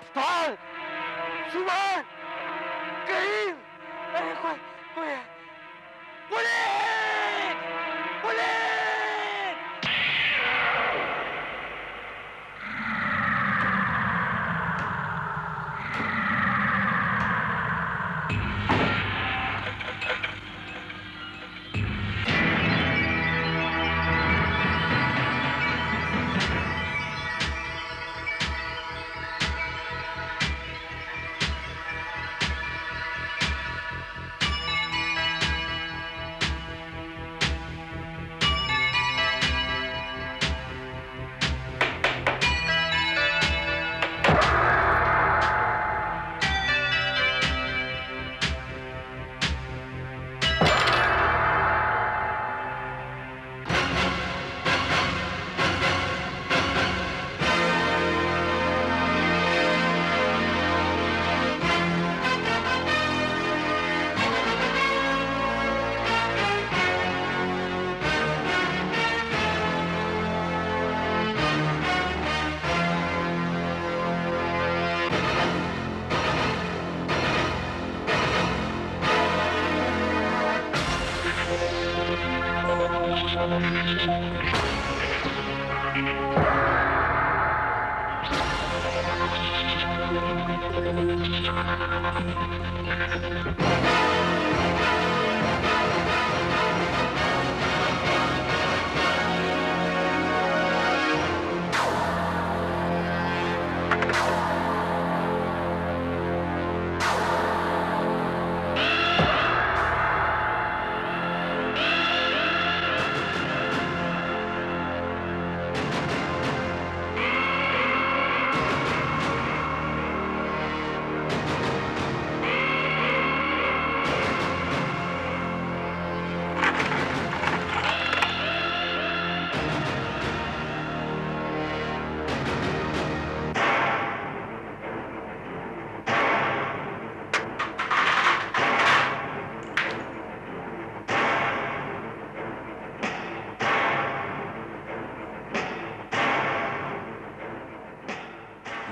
सतपाल, सुमन, करीम, अरे कोई है। Police! Police!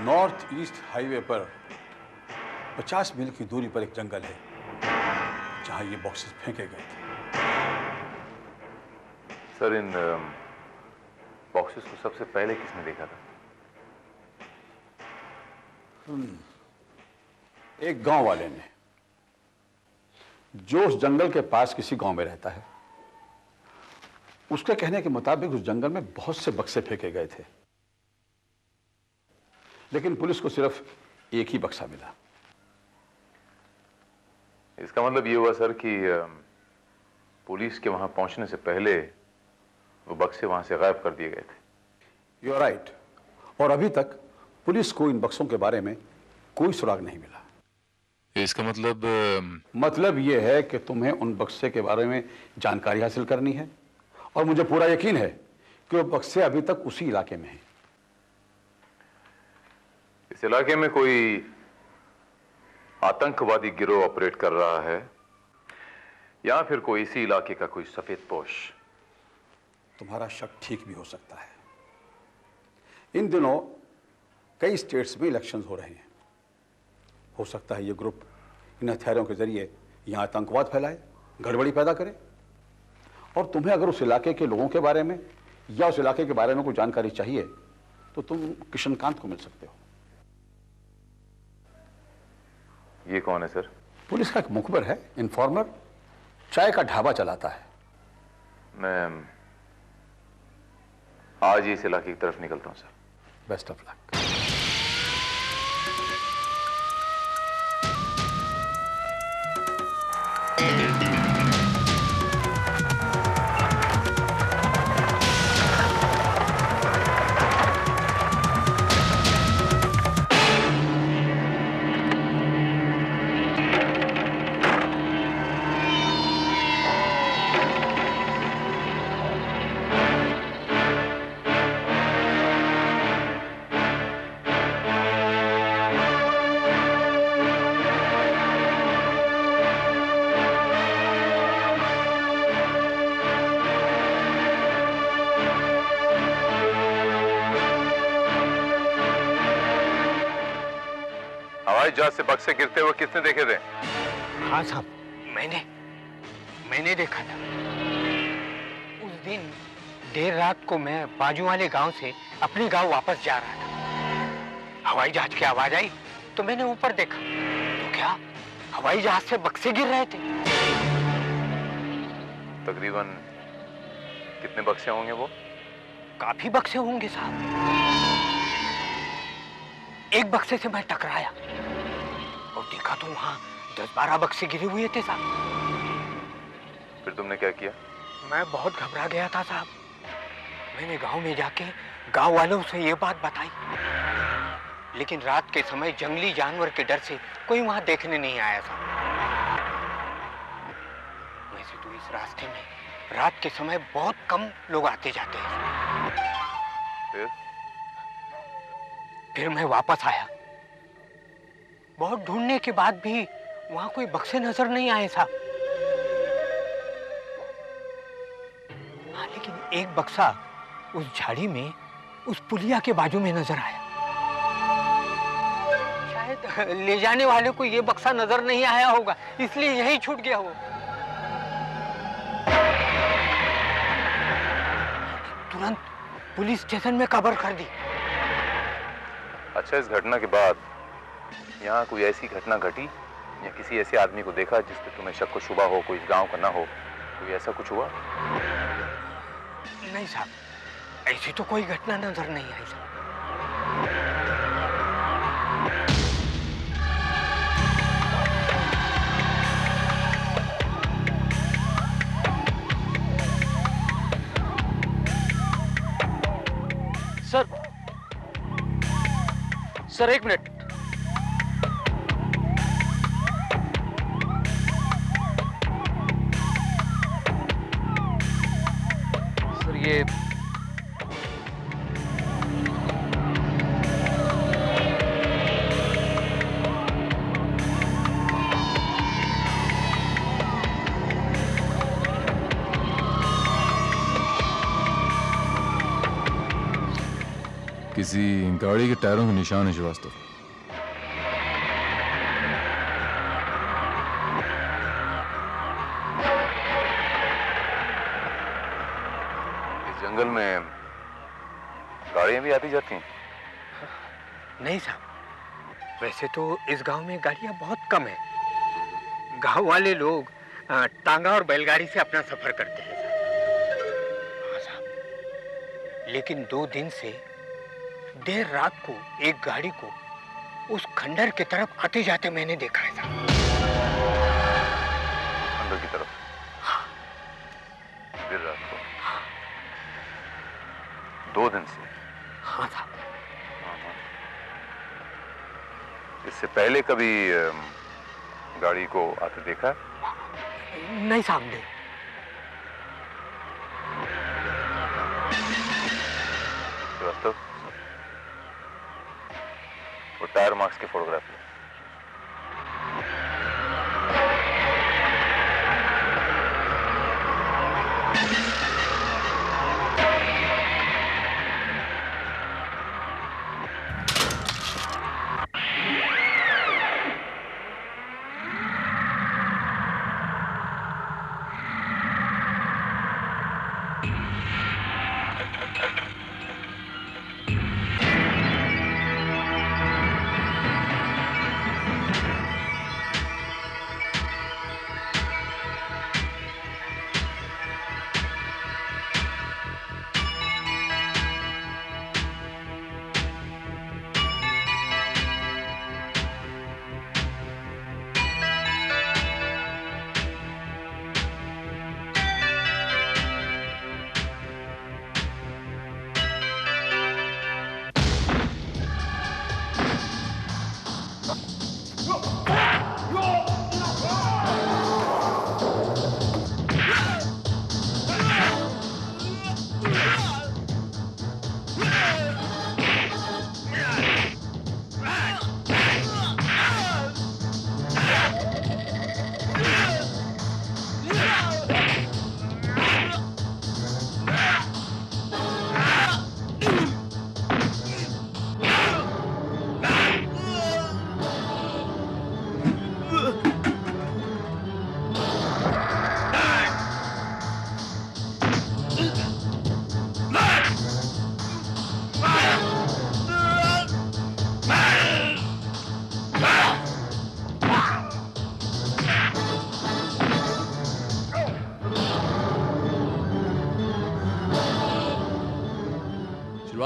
North east highway पर 50 मील की दूरी पर एक जंगल है जहां ये बॉक्सेस फेंके गए थे। सर, इन बॉक्सेस को सबसे पहले किसने देखा था? एक गांव वाले ने, जो उस जंगल के पास किसी गांव में रहता है। उसके कहने के मुताबिक उस जंगल में बहुत से बक्से फेंके गए थे, लेकिन पुलिस को सिर्फ एक ही बक्सा मिला। इसका मतलब ये हुआ सर कि पुलिस के वहां पहुंचने से पहले वो बक्से वहां से गायब कर दिए गए थे। You are right. और अभी तक पुलिस को इन बक्सों के बारे में कोई सुराग नहीं मिला। इसका मतलब मतलब ये है कि तुम्हें उन बक्से के बारे में जानकारी हासिल करनी है, और मुझे पूरा यकीन है कि वो बक्से अभी तक उसी इलाके में हैं। इस इलाके में कोई आतंकवादी गिरोह ऑपरेट कर रहा है, या फिर कोई इसी इलाके का कोई सफेद पोश। तुम्हारा शक ठीक भी हो सकता है। इन दिनों कई स्टेट्स में इलेक्शंस हो रहे हैं। हो सकता है ये ग्रुप इन हथियारों के जरिए यहां आतंकवाद फैलाए, गड़बड़ी पैदा करे। और तुम्हें अगर उस इलाके के लोगों के बारे में या उस इलाके के बारे में कोई जानकारी चाहिए तो तुम किशनकांत को मिल सकते हो। ये कौन है सर? पुलिस का एक मुखबिर है, इन्फॉर्मर, चाय का ढाबा चलाता है। मैं आज ही इस इलाके की तरफ निकलता हूं सर। Best of luck. हवाई जहाज से बक्से गिरते हुए किसने देखे थे? हाँ साहब, मैंने देखा था। उस दिन देर रात को मैं बाजू वाले गांव से अपने गांव वापस जा रहा था। हवाई जहाज की आवाज आई तो मैंने ऊपर देखा, तो क्या हवाई जहाज से बक्से गिर रहे थे। तकरीबन कितने बक्से होंगे वो? काफी बक्से होंगे साहब। एक बक्से से मैं टकराया और देखा तो वहां 10-12 बक्से गिरे हुए थे साहब। फिर तुमने क्या किया? मैं बहुत घबरा गया था साहब। मैंने गांव में जाके गांव वालों से ये बात बताई, लेकिन रात के समय जंगली जानवर के डर से कोई वहां देखने नहीं आया था। वैसे तो इस रास्ते में रात के समय बहुत कम लोग आते जाते हैं। फिर मैं वापस आया। बहुत ढूंढने के बाद भी वहां कोई बक्से नजर नहीं आए साहब। हाँ, लेकिन एक बक्सा उस झाड़ी में उस पुलिया के बाजू में नजर आया। शायद ले जाने वाले को ये बक्सा नजर नहीं आया होगा, इसलिए यही छूट गया वो। तुरंत पुलिस स्टेशन में खबर कर दी। अच्छा, इस घटना के बाद यहाँ कोई ऐसी घटना घटी या किसी ऐसे आदमी को देखा जिस पे तुम्हें शक व शुबा हो, कोई इस गांव का ना हो? कोई ऐसा कुछ हुआ? नहीं साहब, ऐसी तो कोई घटना नजर नहीं आई साहब। सर एक मिनट। सर ये किसी गाड़ी के टायरों के निशान है श्रीवास्तव। इस जंगल में गाड़ियां भी आती जाती हैं? नहीं साहब, वैसे तो इस गांव में गाड़ियां बहुत कम हैं। गांव वाले लोग टांगा और बैलगाड़ी से अपना सफर करते हैं साहब। हाँ साहब, लेकिन 2 दिन से देर रात को एक गाड़ी को उस खंडर की तरफ आते जाते मैंने देखा है साहब। खंडर की तरफ? हाँ। देर रात को? 2 दिन से? हाँ साहब। इससे पहले कभी गाड़ी को आते देखा? नहीं साहब, नहीं। श्रीवास्तव, वो टायर मार्क्स के फोटोग्राफ ले।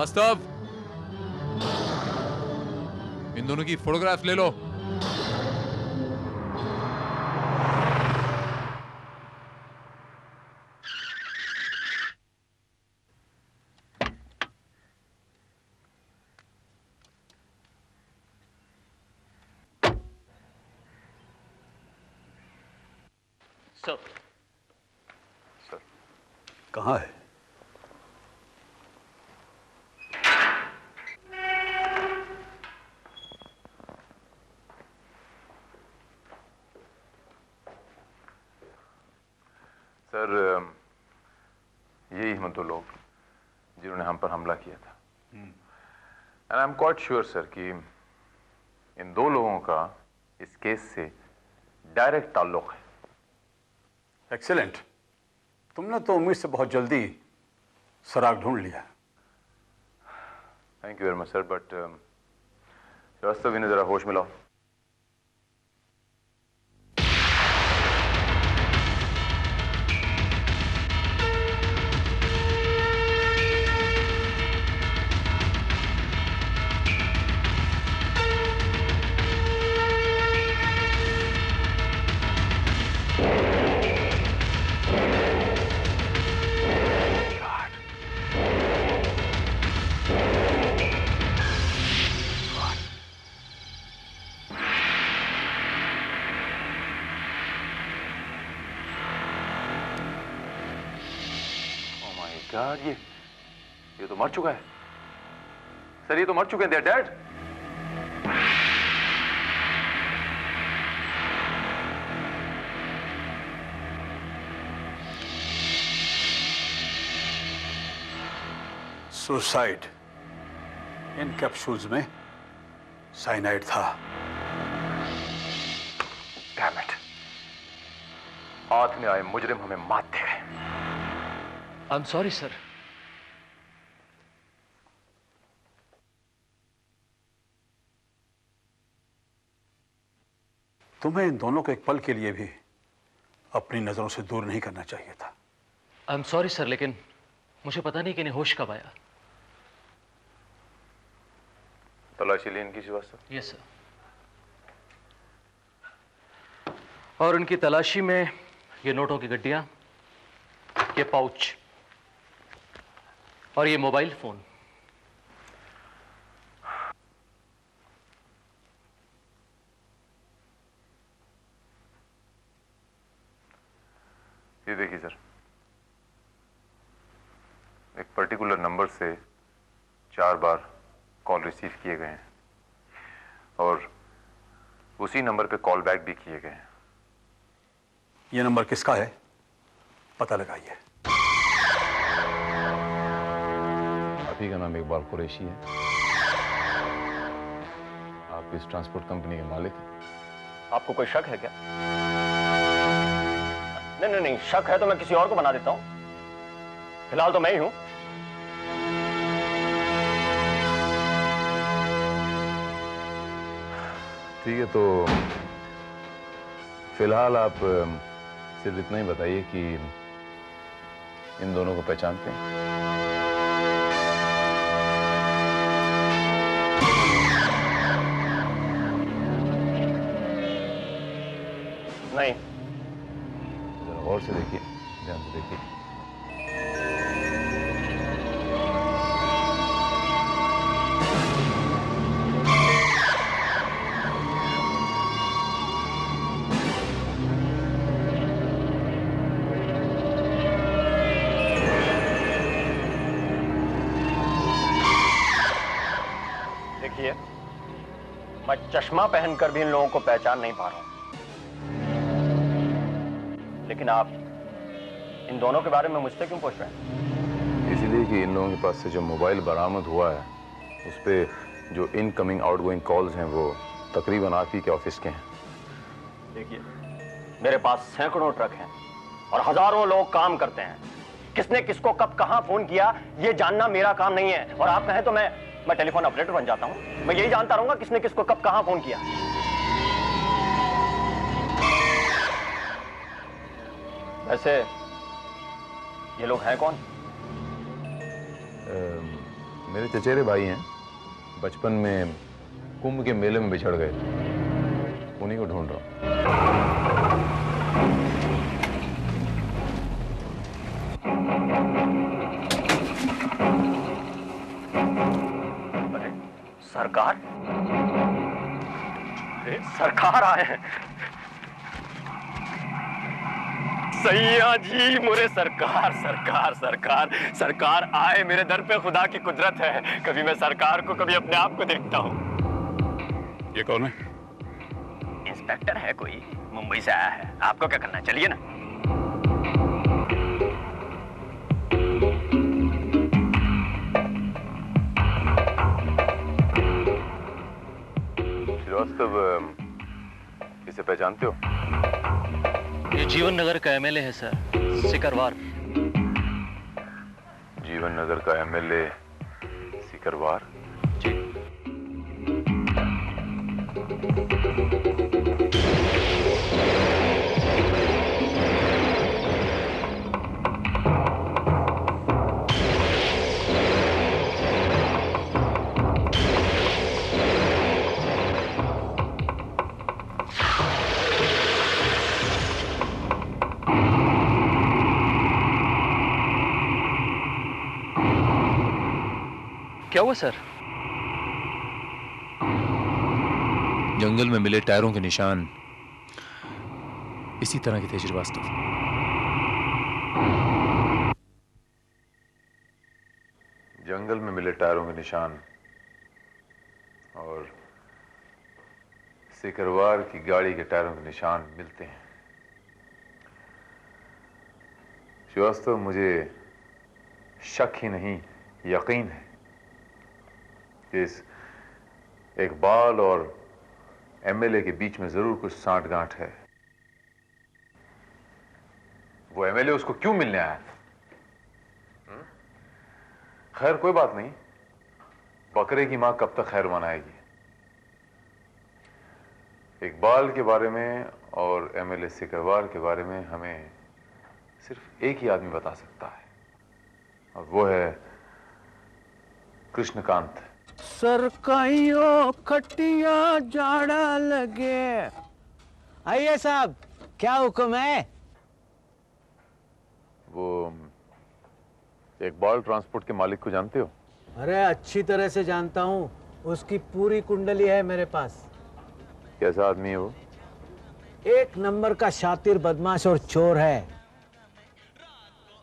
श्रीवास्तव, इन दोनों की फोटोग्राफ ले लो। सर, सर, कहाँ है? सर, यही हम दो लोग जिन्होंने हम पर हमला किया था। And I am quite sure sir कि इन दो लोगों का इस केस से डायरेक्ट ताल्लुक है। एक्सीलेंट। तुमने तो उम्मीद से बहुत जल्दी सुराग ढूंढ लिया। Thank you very much sir, but Srivastava, इन्हें जरा होश मिलाओ। यार, ये तो मर चुका है सर, ये तो मर चुके हैं। They're dead। सुसाइड। इन कैप्सूल्स में साइनाइड था। Damn it। हाथ में आए मुजरिम हमें मात दे गए। I am sorry sir. तुम्हें इन दोनों को एक पल के लिए भी अपनी नजरों से दूर नहीं करना चाहिए था। आई एम सॉरी सर, लेकिन मुझे पता नहीं कि इन्हें होश कब आया। तलाशी ली इनकी श्रीवास्तव? Yes sir. और उनकी तलाशी में ये नोटों की गड्डियां, ये पाउच और ये मोबाइल फोन। ये देखिए सर, एक पर्टिकुलर नंबर से 4 बार कॉल रिसीव किए गए हैं और उसी नंबर पे कॉल बैक भी किए गए हैं। ये नंबर किसका है, पता लगाइए। आप ही का नाम इकबाल कुरैशी है? आप इस ट्रांसपोर्ट कंपनी के मालिक हैं? आपको कोई शक है क्या? नहीं, शक है तो मैं किसी और को बना देता हूं। फिलहाल तो मैं ही हूं। ठीक है, तो फिलहाल आप सिर्फ इतना ही बताइए कि इन दोनों को पहचानते हैं? नहीं। जरा गौर से देखिए, ध्यान से देखिए। देखिए, मैं चश्मा पहनकर भी इन लोगों को पहचान नहीं पा रहा हूं, लेकिन आप इन दोनों के बारे में मुझसे क्यों पूछ रहे हैं? इसलिए कि इन लोगों के पास से जो मोबाइल बरामद हुआ है उस पे जो इनकमिंग आउटगोइंग कॉल्स हैं वो तकरीबन आप ही के ऑफिस के हैं। देखिए, मेरे पास सैकड़ों ट्रक हैं और हजारों लोग काम करते हैं। किसने किसको कब कहां फोन किया ये जानना मेरा काम नहीं है। और आप कहें तो मैं टेलीफोन ऑपरेटर बन जाता हूं। मैं यही जानता रहूंगा किसने किसको कब कहां फोन किया। वैसे ये लोग हैं कौन? मेरे चचेरे भाई हैं, बचपन में कुंभ के मेले में बिछड़ गए थे, उन्हीं को ढूंढ रहा हूं। सरकार? अरे सरकार आए हैं। सैया जी, मोरे सरकार सरकार सरकार सरकार आए मेरे दर पे, खुदा की कुदरत है। कभी मैं सरकार को, कभी अपने आप को देखता हूँ। ये कौन है? इंस्पेक्टर है कोई, मुंबई से आया है। आपको क्या करना है, चलिए ना। श्रीवास्तव, इसे पहचानते हो? ये जीवन नगर का एमएलए है सर, सिकरवार। जीवन नगर का एमएलए सिकरवार? जी। क्या हुआ सर? जंगल में मिले टायरों के निशान इसी तरह के थे श्रीवास्तव। जंगल में मिले टायरों के निशान और सिकरवार की गाड़ी के टायरों के निशान मिलते हैं। श्रीवास्तव, मुझे शक ही नहीं, यकीन है कि इस इकबाल और एमएलए के बीच में जरूर कुछ सांठ-गांठ है। वो एमएलए उसको क्यों मिलने आया? खैर, कोई बात नहीं, बकरे की मां कब तक खैर मनाएगी। इकबाल के बारे में और एमएलए सिकरवार के बारे में हमें सिर्फ एक ही आदमी बता सकता है, और वो है कृष्णकांत। सरकाइयों खटिया जाड़ा लगे। आइए साहब, क्या हुक्म है? वो इकबाल ट्रांसपोर्ट के मालिक को जानते हो? अरे अच्छी तरह से जानता हूँ, उसकी पूरी कुंडली है मेरे पास। कैसा आदमी है वो? एक नंबर का शातिर, बदमाश और चोर है।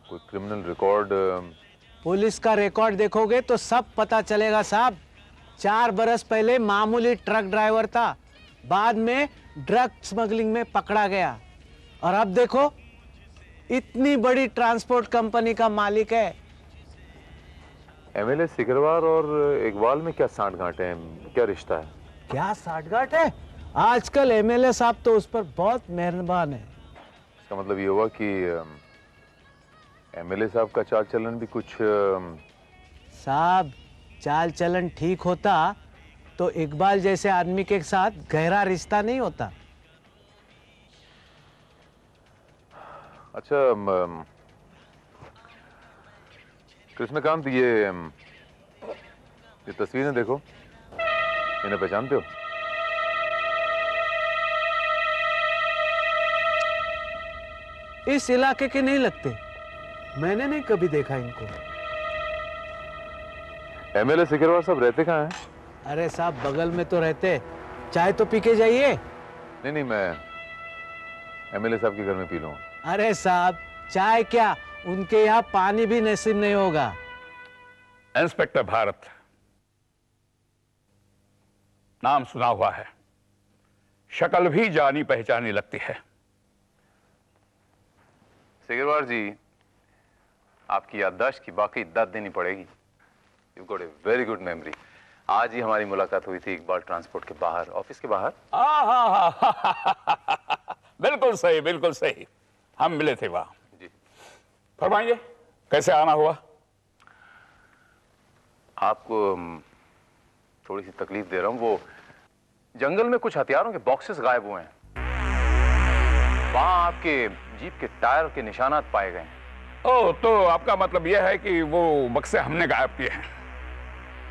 कोई क्रिमिनल रिकॉर्ड? पुलिस का रिकॉर्ड देखोगे तो सब पता चलेगा साहब। 4 बरस पहले मामूली ट्रक ड्राइवर था, बाद में ड्रग स्मगलिंग में पकड़ा गया, और अब देखो इतनी बड़ी ट्रांसपोर्ट कंपनी का मालिक है। एमएलए सिकरवार और इकबाल में क्या सांठ-गांठ है, क्या रिश्ता है? क्या सांठ-गांठ है? आजकल एमएलए साहब तो उस पर बहुत मेहरबान है। इसका मतलब ये हुआ कि एमएलए साहब का चाल चलन भी कुछ साहब, चाल चलन ठीक होता तो इकबाल जैसे आदमी के साथ गहरा रिश्ता नहीं होता। अच्छा, कृष्णकांत, ये तस्वीरें देखो, इन्हें पहचानते हो? इस इलाके के नहीं लगते, मैंने नहीं कभी देखा इनको। एमएलए सिकरवार साहब रहते कहाँ हैं? अरे साहब, बगल में तो रहते, चाय तो पी के जाइए। नहीं, मैं एमएलए साहब के घर में पी लूंगा। अरे साहब, चाय क्या, उनके यहाँ पानी भी नसीब नहीं होगा। इंस्पेक्टर भारत, नाम सुना हुआ है, शक्ल भी जानी पहचानी लगती है। सिकरवार जी, आपकी याददाश्त की बाकी दाद देनी पड़ेगी। You got a very good memory. आज ही हमारी मुलाकात हुई थी इकबाल ट्रांसपोर्ट के बाहर, ऑफिस के बाहर। बिल्कुल सही, बिल्कुल सही, हम मिले थे वहां। जी, फरमाइए, कैसे आना हुआ? आपको थोड़ी सी तकलीफ दे रहा हूं। वो जंगल में कुछ हथियारों के बॉक्सेस गायब हुए हैं, वहां आपके जीप के टायर के निशानात पाए गए हैं। ओह, तो आपका मतलब यह है कि वो बक्से हमने गायब किए हैं?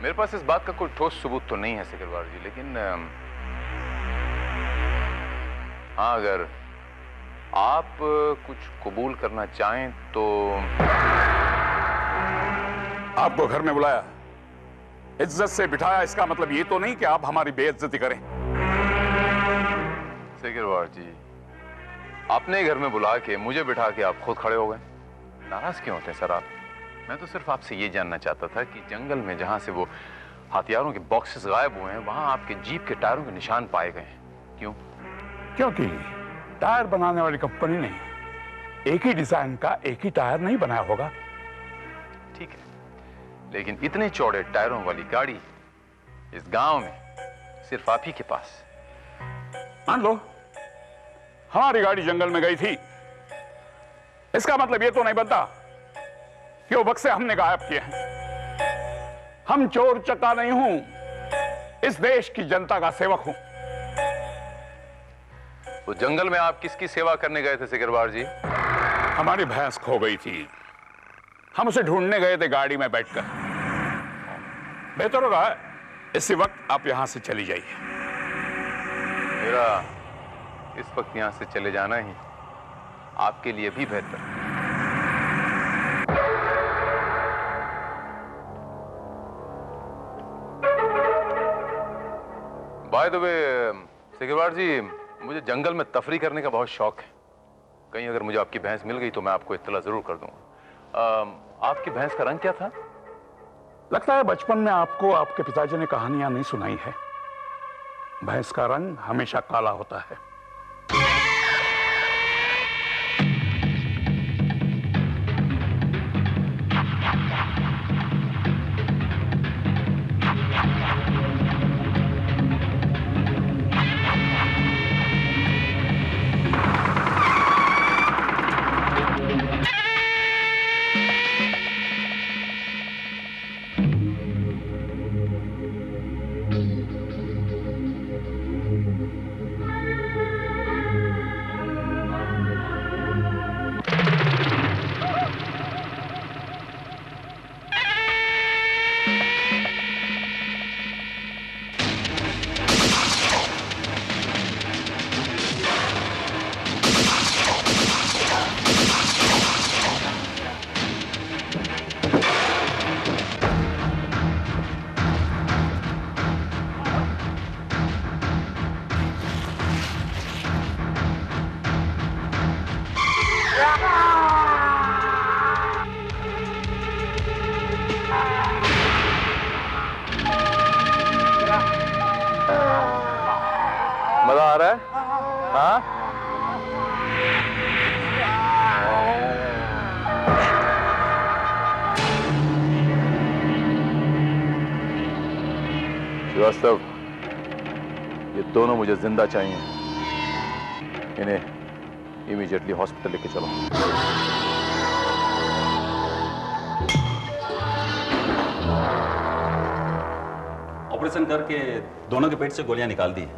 मेरे पास इस बात का कोई ठोस सबूत तो नहीं है सिकरवार जी, लेकिन हाँ, अगर आप कुछ कबूल करना चाहें तो। आपको घर में बुलाया, इज्जत से बिठाया, इसका मतलब ये तो नहीं कि आप हमारी बेइज्जती करें। सिकरवार जी, अपने घर में बुला के मुझे बिठा के आप खुद खड़े हो गए। नाराज क्यों होते हैं सर आप? मैं तो सिर्फ आपसे ये जानना चाहता था कि जंगल में जहां से वो हथियारों के बॉक्सेस गायब हुए हैं, वहां आपके जीप के टायरों के निशान पाए गए हैं। क्यों? क्योंकि टायर बनाने वाली कंपनी ने एक ही डिजाइन का एक ही टायर नहीं बनाया होगा। ठीक है, लेकिन इतने चौड़े टायरों वाली गाड़ी इस गांव में सिर्फ आप ही के पास। मान लो हमारी गाड़ी जंगल में गई थी, इसका मतलब यह तो नहीं बनता कि वो बक्से हमने गायब किए हैं। हम चोर चक्का नहीं हूं, इस देश की जनता का सेवक हूं। तो जंगल में आप किसकी सेवा करने गए थे सिकरवार जी? हमारी भैंस खो गई थी, हम उसे ढूंढने गए थे गाड़ी में बैठकर। बेहतर होगा इसी वक्त आप यहां से चली जाइए। मेरा इस वक्त यहां से चले जाना ही आपके लिए भी बेहतर। बाय द वे सिकरवार जी, मुझे जंगल में तफरी करने का बहुत शौक है। कहीं अगर मुझे आपकी भैंस मिल गई तो मैं आपको इत्तला जरूर कर दूंगा। आपकी भैंस का रंग क्या था? लगता है बचपन में आपको आपके पिताजी ने कहानियां नहीं सुनाई है। भैंस का रंग हमेशा काला होता है। मजा आ रहा है? हाँ? श्रीवास्तव, ये दोनों मुझे जिंदा चाहिए। इन्हें इमीडिएटली हॉस्पिटल लेके चलो। ऑपरेशन करके दोनों के पेट से गोलियां निकाल दी।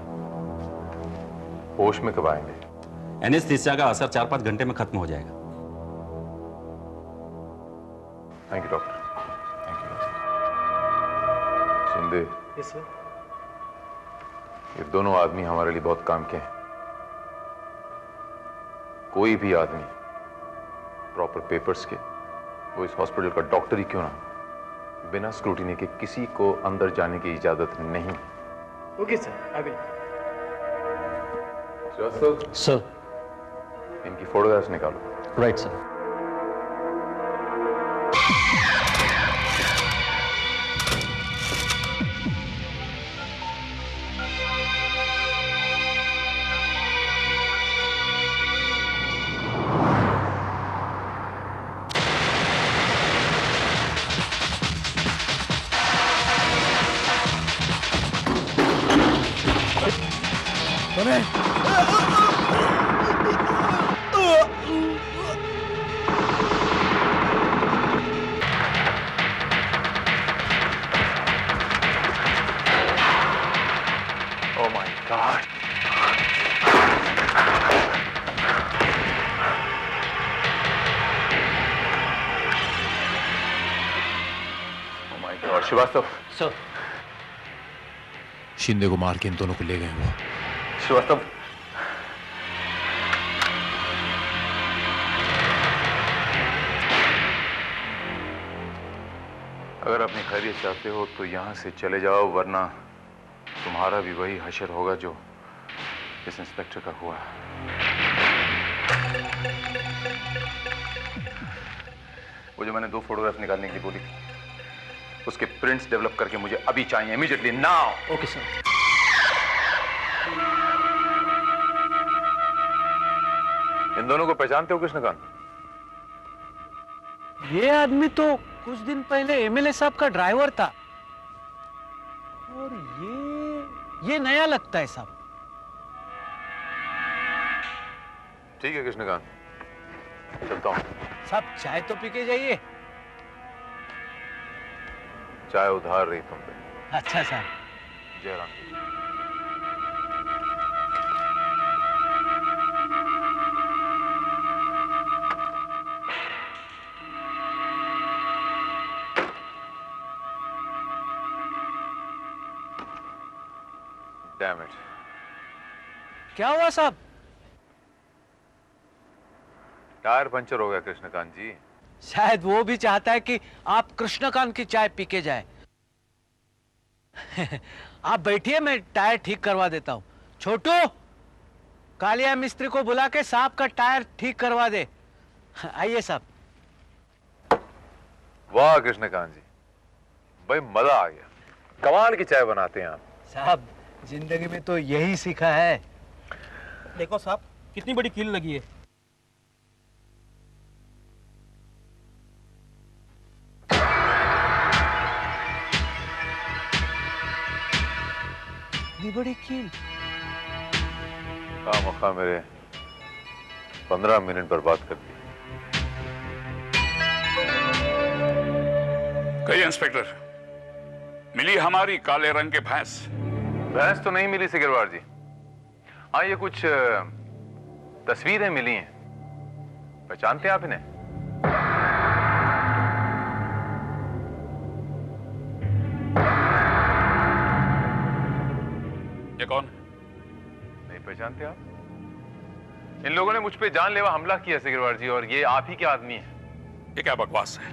होश में कब आएंगे? एनेस्थीसिया का असर 4-5 घंटे में खत्म हो जाएगा। Thank you doctor. Thank you. Shinde, yes sir. ये दोनों आदमी हमारे लिए बहुत काम के हैं। कोई भी आदमी प्रॉपर पेपर्स के, वो इस हॉस्पिटल का डॉक्टर ही क्यों ना, बिना स्क्रूटिनी के किसी को अंदर जाने की इजाजत नहीं। Okay sir, I will. Sir. इनकी फोटोग्राफ्स निकालो। Right sir. Srivastava. Sir. Shinde को मार के इन दोनों को ले गए वो। श्रीवास्तव, अगर अपनी खैरियत चाहते हो तो यहां से चले जाओ, वरना तुम्हारा भी वही हशर होगा जो इस इंस्पेक्टर का हुआ। वो जो मैंने 2 फोटोग्राफ निकालने के लिए बोली थी, उसके प्रिंट्स डेवलप करके मुझे अभी चाहिए, इमीडिएटली, नाउ। Okay sir. इन दोनों को पहचानते हो कृष्णकांत? ये आदमी तो कुछ दिन पहले एमएलए साहब का ड्राइवर था, और ये नया लगता है साहब। ठीक है कृष्णकांत, चलता हूं। साहब चाय तो पी के जाइए। चाय उधार रही तुम पे। अच्छा साहब। जय राम। Damn it. क्या हुआ साहब? टायर पंचर हो गया कृष्णकांत जी। शायद वो भी चाहता है कि आप कृष्णकांत की चाय पी के जाए। आप बैठिए, मैं टायर ठीक करवा देता हूं। छोटू, कालिया मिस्त्री को बुला के साहब का टायर ठीक करवा दे। आइए साहब। वाह कृष्णकांत जी, भाई मजा आ गया। कमाल की चाय बनाते हैं आप। साहब जिंदगी में तो यही सीखा है। देखो साहब, कितनी बड़ी कील लगी है। इतनी बड़ी कील। खामखा मेरे 15 मिनट बर्बाद कर दिए। कहिए इंस्पेक्टर, मिली हमारी काले रंग के भैंस? भैंस तो नहीं मिली सिकरवार जी। हाँ, ये कुछ तस्वीरें मिली हैं। पहचानते हैं आप इन्हें? ये कौन? नहीं पहचानते आप? इन लोगों ने मुझ पे जानलेवा हमला किया सिकरवार जी, और ये आप ही के आदमी हैं। ये क्या बकवास है?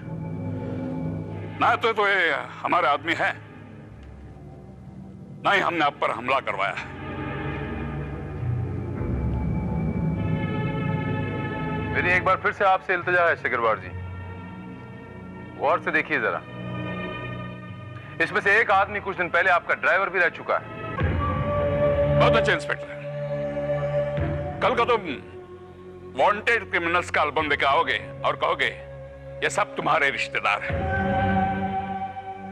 ना तो ये हमारे आदमी है, ना ही हमने आप पर हमला करवाया है। मेरी एक बार फिर से आपसे इल्तिजा है सिकरवार जी, गौर से देखिए जरा। इसमें से एक आदमी कुछ दिन पहले आपका ड्राइवर भी रह चुका है। बहुत अच्छे इंस्पेक्टर, कल का तुम वांटेड क्रिमिनल्स का एल्बम लेकर आओगे और कहोगे ये सब तुम्हारे रिश्तेदार हैं।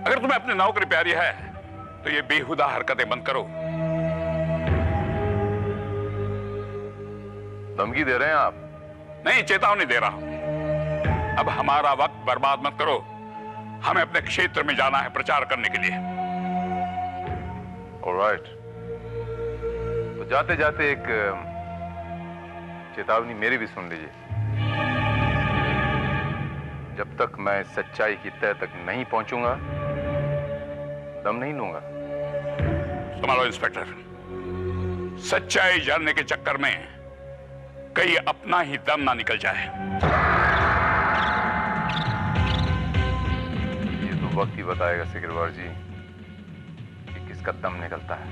अगर तुम्हें अपनी नौकरी प्यारी है तो ये बेहुदा हरकतें बंद करो। धमकी दे रहे हैं आप? नहीं, चेतावनी दे रहा हूं। अब हमारा वक्त बर्बाद मत करो, हमें अपने क्षेत्र में जाना है प्रचार करने के लिए। ऑलराइट, तो जाते जाते एक चेतावनी मेरी भी सुन लीजिए। जब तक मैं सच्चाई की तह तक नहीं पहुंचूंगा, दम नहीं लूंगा। संभालो इंस्पेक्टर, सच्चाई जानने के चक्कर में कहीं अपना ही दम ना निकल जाए। ये तो वक्त ही बताएगा सिकरवार जी कि किसका दम निकलता है।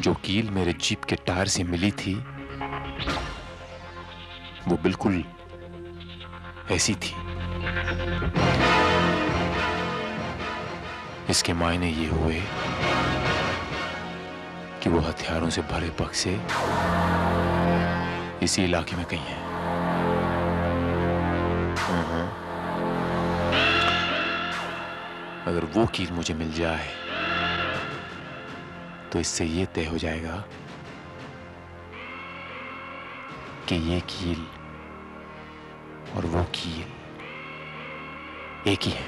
जो कील मेरे जीप के टायर से मिली थी वो बिल्कुल ऐसी थी। इसके मायने ये हुए कि वो हथियारों से भरे बक्से इसी इलाके में कहीं है। अगर वो कील मुझे मिल जाए तो इससे ये तय हो जाएगा कि ये कील और वो कील एक ही है।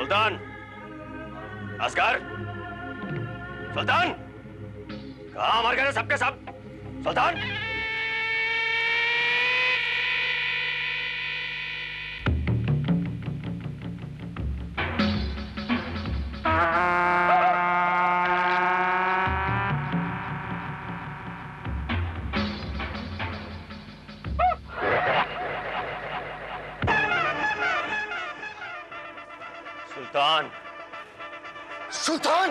सुल्तान, असगर, सुल्तान, कहाँ मर गए सबके सब? सुल्तान, सुल्तान, सुल्तान,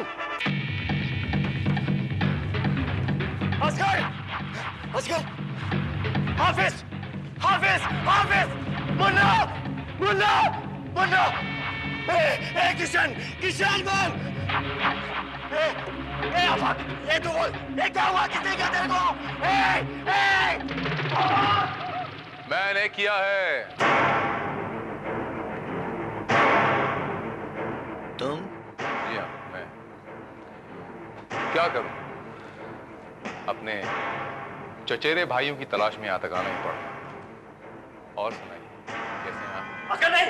असगर, असगर, हाफिज, हाफिज, हाफिज, मुन्ना, मुन्ना, मुन्ना, ए किशन, किशन बोल, ए आफाक, ए तू बोल, ए क्या हुआ, किसने किया तेरे को? मैंने किया है। तुम? जी हाँ, मैं क्या करूं? अपने चचेरे भाइयों की तलाश में यहाँ तक आना ही पड़ा। और सुनाइए, कैसे हैं आप? असगर नहीं।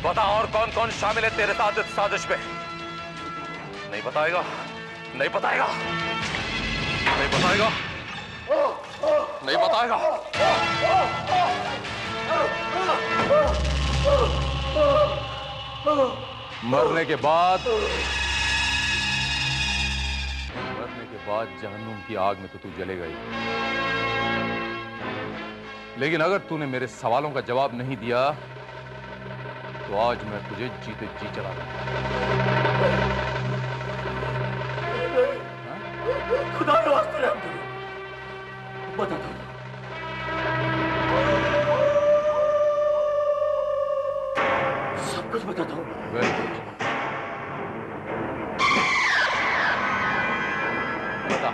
बता और कौन कौन शामिल है तेरे साथ इस साजिश में? नहीं बताएगा, नहीं बताएगा, नहीं बताएगा, नहीं बताएगा। मरने के बाद जहन्नुम की आग में तो तू जलेगा ही। लेकिन अगर तूने मेरे सवालों का जवाब नहीं दिया तो आज मैं तुझे जीते जी चला दूंगा। खुदा के वास्ते रहम करो, बता दो। सब कुछ बता दो। वेरी गुड, बता।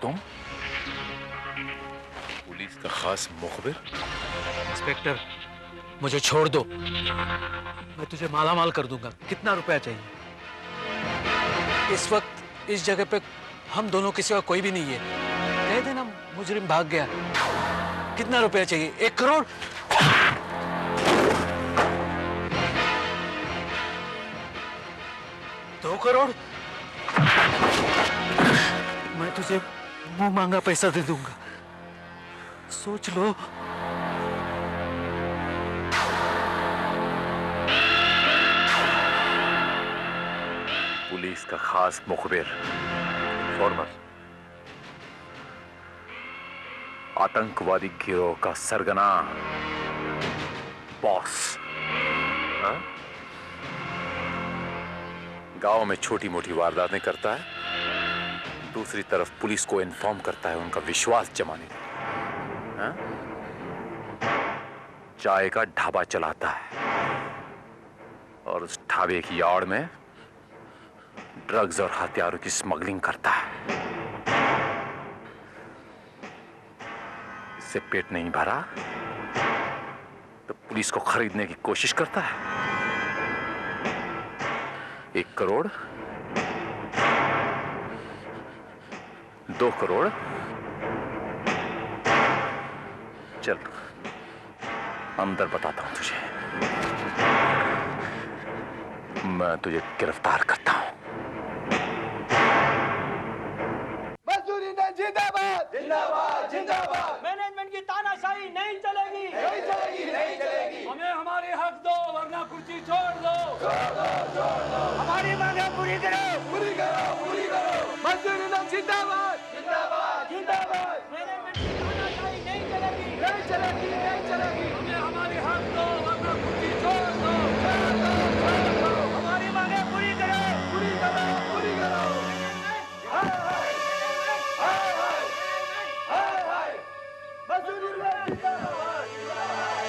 तुम पुलिस का खास मुखबिर? इंस्पेक्टर, मुझे छोड़ दो, मैं तुझे माला माल कर दूंगा। कितना रुपया चाहिए? इस वक्त इस जगह पे हम दोनों के सिवा कोई भी नहीं है। कह देना मुजरिम भाग गया। कितना रुपया चाहिए? 1 करोड़? दो करोड़? मैं तुझे मुंह मांगा पैसा दे दूंगा, सोच लो। पुलिस का खास मुखबिर, फॉर्मर, आतंकवादी गिरोह का सरगना, बॉस। हाँ? गांव में छोटी मोटी वारदातें करता है, दूसरी तरफ पुलिस को इन्फॉर्म करता है उनका विश्वास जमाने के लिए। हाँ? चाय का ढाबा चलाता है और उस ढाबे की आड़ में ड्रग्स और हथियारों की स्मगलिंग करता है। इससे पेट नहीं भरा तो पुलिस को खरीदने की कोशिश करता है। 1 करोड़, 2 करोड़, चल अंदर बताता हूं तुझे। मैं तुझे गिरफ्तार करता हूं। जिंदाबाद जिंदाबाद जिंदाबाद। मैनेजमेंट की तानाशाही नहीं चलेगी, नहीं चलेगी, नहीं चलेगी। हमें हमारे हक दो वरना कुर्सी छोड़ दो, छोड़ दो, छोड़ दो। हमारी मांगे पूरी करो, पूरी करो, पूरी करो। मजदूर यूनियन जिंदाबाद जिंदाबाद जिंदाबाद। मैनेजमेंट की तानाशाही नहीं चलेगी, नहीं चलेगी, नहीं चलेगी। हमें हमारे हक दो वरना कुर्सी छोड़ दो, छोड़ दो, छोड़ दो। हमारी मांगे पूरी करो, पूरी करो, पूरी करो। मजदूर यूनियन जिंदाबाद जिंदाबाद।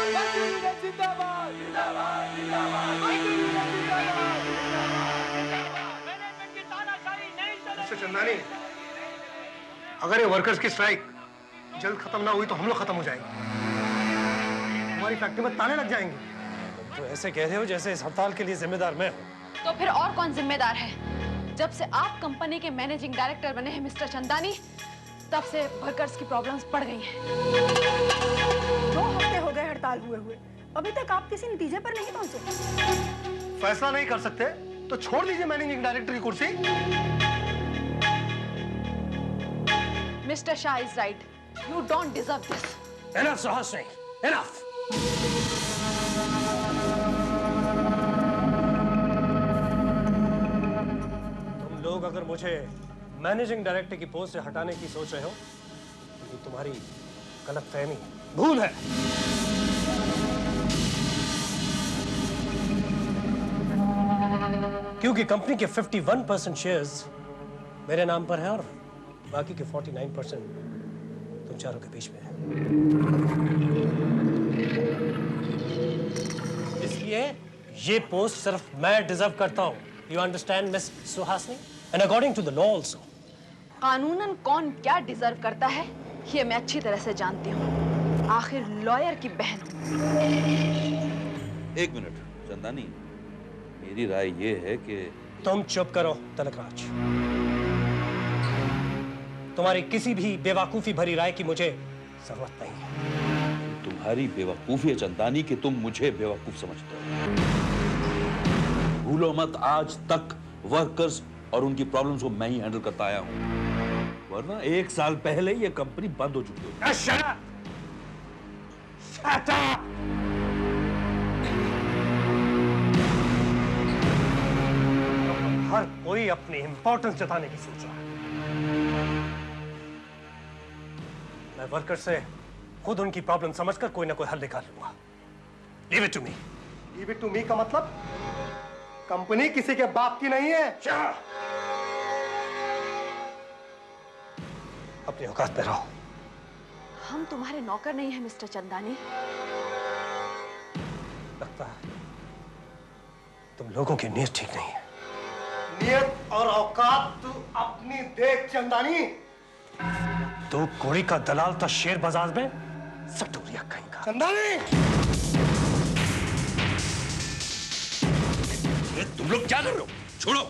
मजदूर यूनियन जिंदाबाद जिंदाबाद जिंदाबाद। मजदूर यूनियन जिंदाबाद जिंदाबाद। मैनेजमेंट की तानाशाही नहीं चलेगी। मिस्टर चंदानी, अगर ये वर्कर्स की स्ट्राइक जल्द खत्म ना हुई तो हम लोग खत्म हो जाएंगे। हमारी फैक्ट्री में ताले लग जाएंगे। तो ऐसे कह रहे हो जैसे इस हड़ताल के लिए जिम्मेदार मैं हूँ। तो फिर और कौन जिम्मेदार है? जब से आप कंपनी के मैनेजिंग डायरेक्टर बने हैं मिस्टर चंदानी, तब से वर्कर्स की प्रॉब्लम्स बढ़ गई हैं। 2 हफ्ते हो गए हड़ताल हुए, अभी तक आप किसी नतीजे पर नहीं पहुंचे। फैसला नहीं कर सकते तो छोड़ दीजिए मैनेजिंग डायरेक्टर की कुर्सी। Mister Shah is right, you don't deserve this. Enough, Suhasini, enough. तुम लोग अगर मुझे मैनेजिंग डायरेक्टर की पोस्ट से हटाने की सोच रहे हो तो ये तुम्हारी गलतफहमी, भूल है। क्योंकि कंपनी के 51% शेयर्स मेरे नाम पर है और बाकी के 49% तुम चारों के बीच में है। इसलिए ये पोस्ट सिर्फ मैं डिजर्व करता हूं। You understand miss Suhasini? And according to the law also. कानूनन कौन क्या डिजर्व करता है ये मैं अच्छी तरह से जानती हूँ। आखिर लॉयर की बहन हूँ। 1 मिनट चंदानी, मेरी राय ये है कि तुम चुप करो तिलकराज। तुम्हारी किसी भी बेवकूफी भरी राय की मुझे जरूरत नहीं है। तुम्हारी बेवकूफी है चंदानी कि तुम मुझे बेवकूफ समझते हो। भूलो मत, आज तक वर्कर्स और उनकी प्रॉब्लम्स को मैं ही हैंडल करता आया हूं, वरना 1 साल पहले ये कंपनी बंद हो चुकी होती। Shut up! Shut up! हर कोई अपनी इंपॉर्टेंस जताने की सोच रहा है। मैं वर्कर से खुद उनकी प्रॉब्लम समझकर कोई ना कोई हल निकाल लूंगा। Leave it to me. Leave it to me का मतलब कंपनी किसी के बाप की नहीं है। अपनी औकात में रहो। हम तुम्हारे नौकर नहीं हैं मिस्टर चंदानी। लगता है तुम लोगों की नीयत ठीक नहीं है। नियत और औकात तू अपनी देख चंदानी। तो कोड़ी का दलाल था शेर बाजार में, सटोरिया कहीं का। चंदानी! तुम लोग क्या कर रहे हो? छोड़ो।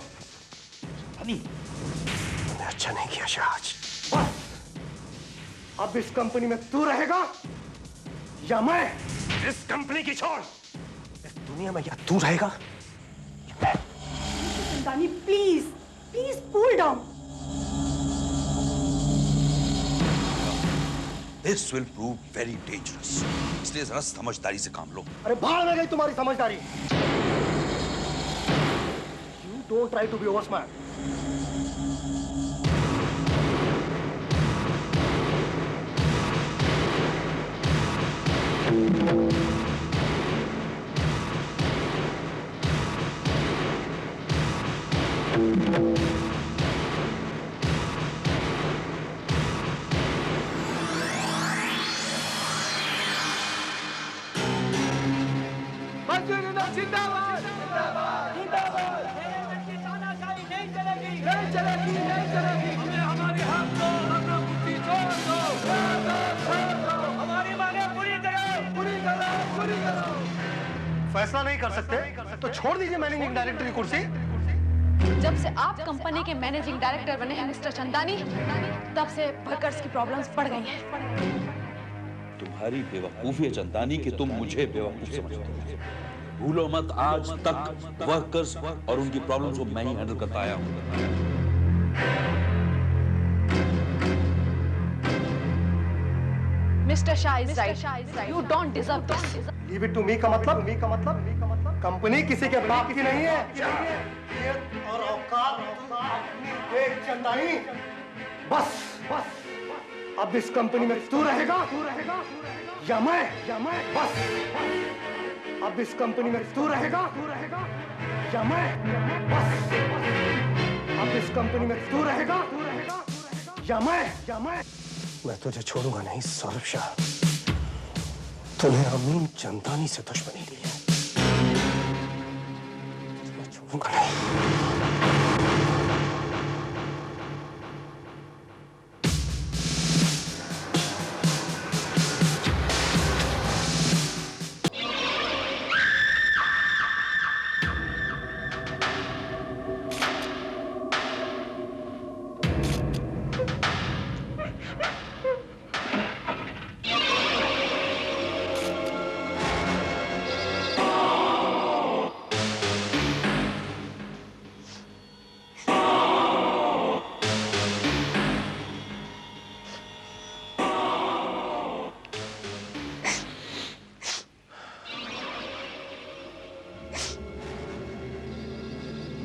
तुमने अच्छा नहीं किया शाहज। अब इस कंपनी में तू रहेगा या मैं? इस कंपनी की छोड़, इस दुनिया में या तू रहेगा या मैं। Chandani please please cool down. This will prove very dangerous. इसलिए जरा समझदारी से काम लो। अरे भाड़ में गई तुम्हारी समझदारी। You don't try to be over smart. Union जिंदाबाद जिंदाबाद तानाशाही नहीं चलेगी नहीं चलेगी नहीं चलेगी हमें हमारी हक दो अपना कुर्सी छोड़ दो हमारी मांगे पूरी करो पूरी करो पूरी करो। फैसला नहीं कर सकते तो छोड़ दीजिए मैनेजिंग डायरेक्टर की कुर्सी। जब से आप कंपनी के मैनेजिंग डायरेक्टर बने हैं मिस्टर चंदानी, तब से वर्कर्स की प्रॉब्लम्स बढ़ गई हैं। तुम्हारी बेवकूफी है चंदानी कि तुम मुझे बेवकूफ समझते हो। भूलो मत आज तक वर्कर्स और उनकी प्रॉब्लम्स को मैं ही हैंडल करता आया हूं। Mister Shah is right, you don't deserve this. Leave it to me का मतलब कंपनी किसी के बाप की नहीं है। और औकात अपनी देख चंदानी। बस अब इस कंपनी में तू रहेगा या मैं बस अब इस कंपनी में तू रहेगा या मैं बस अब इस कंपनी में तू रहेगा या मैं मैं तुझे छोड़ूंगा नहीं सौरभ शाह। तूने अमीन चंदानी से दुश्मनी ली है, मैं छोड़ूंगा नहीं।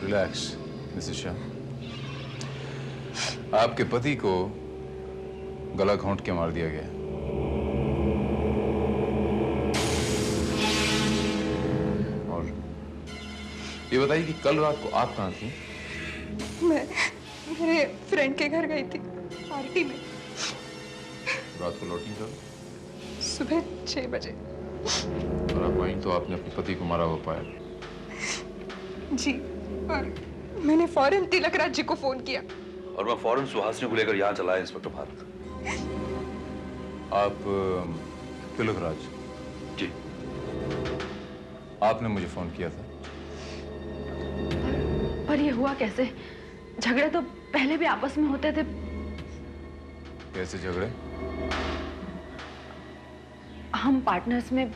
Relax Mrs Shah. आपके पति को गला घोंट के मार दिया गया। और ये बताइए कि कल रात को आप कहाँ थी? मैं मेरे फ्रेंड के घर गई थी पार्टी में। रात को लौटी कब? सुबह 6 बजे। और आप वहीं तो आपने अपने पति को मारा हुआ पाया। जी, और मैंने फौरन तिलक राज जी को फोन किया और मैं फौरन सुहासिनी को लेकर यहाँ चला इंस्पेक्टर भारत। आप तिलक राज जी, आपने मुझे फोन किया था। पर ये हुआ कैसे? झगड़े तो पहले भी आपस में होते थे। कैसे झगड़े? हम पार्टनर्स में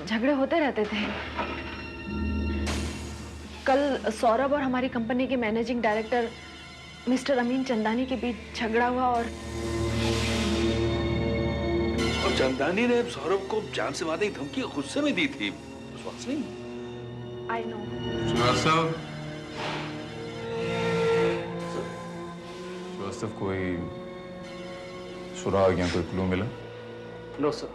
झगड़े होते रहते थे। कल सौरभ और हमारी कंपनी के मैनेजिंग डायरेक्टर मिस्टर अमीन चंदानी के बीच झगड़ा हुआ और चंदानी ने सौरभ को जान से मारने की धमकी गुस्से में दी थी। I know. श्रीवास्तव, कोई सुराग या कोई क्लू मिला? No sir.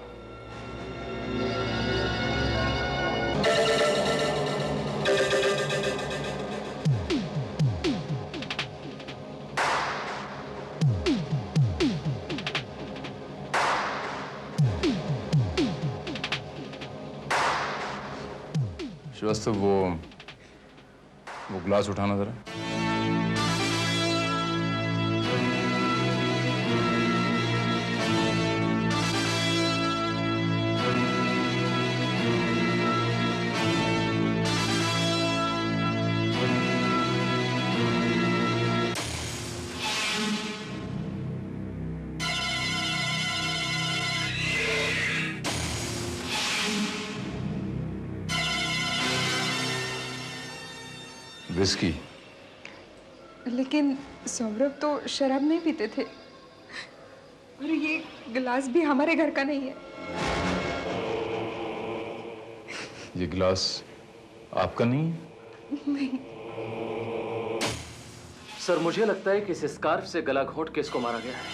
श्रीवास्तव, वो ग्लास उठाना जरा। विस्की। लेकिन सौरभ तो शराब नहीं पीते थे और ये गिलास भी हमारे घर का नहीं है। ये गिलास आपका नहीं है? नहीं। सर, मुझे लगता है कि इस स्कार्फ से गला घोंट के इसको मारा गया है।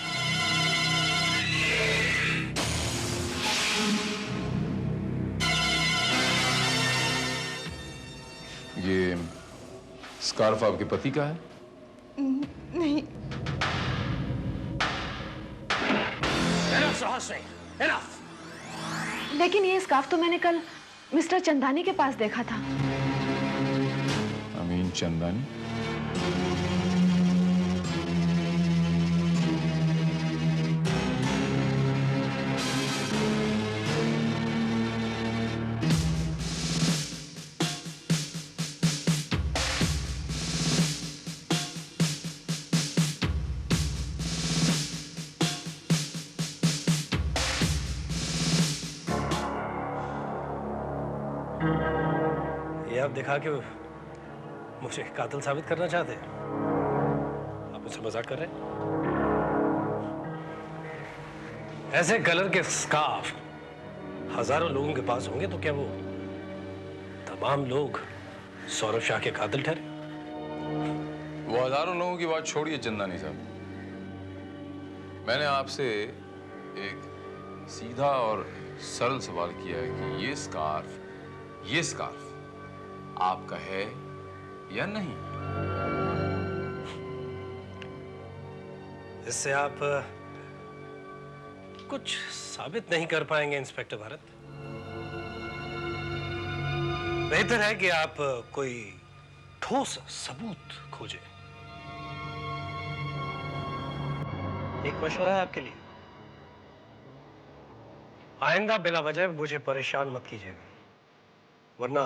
ये स्कार्फ आपके पति का है? नहीं। लेकिन ये स्कार्फ तो मैंने कल मिस्टर चंदानी के पास देखा था। अमीन चंदानी? आप दिखा के मुझे कातिल साबित करना चाहते हैं? आप मुझसे मजाक कर रहे हैं? ऐसे कलर के स्कार्फ हजारों लोगों के पास होंगे तो क्या वो तमाम लोग सौरभ शाह के कातिल ठहरे? वो हजारों लोगों की बात छोड़िए चंदानी साहब, मैंने आपसे एक सीधा और सरल सवाल किया है कि ये स्कार्फ आपका है या नहीं? इससे आप कुछ साबित नहीं कर पाएंगे इंस्पेक्टर भारत। बेहतर है कि आप कोई ठोस सबूत खोजें। एक मशवरा है आपके लिए, आइंदा बिला वजह मुझे परेशान मत कीजिएगा, वरना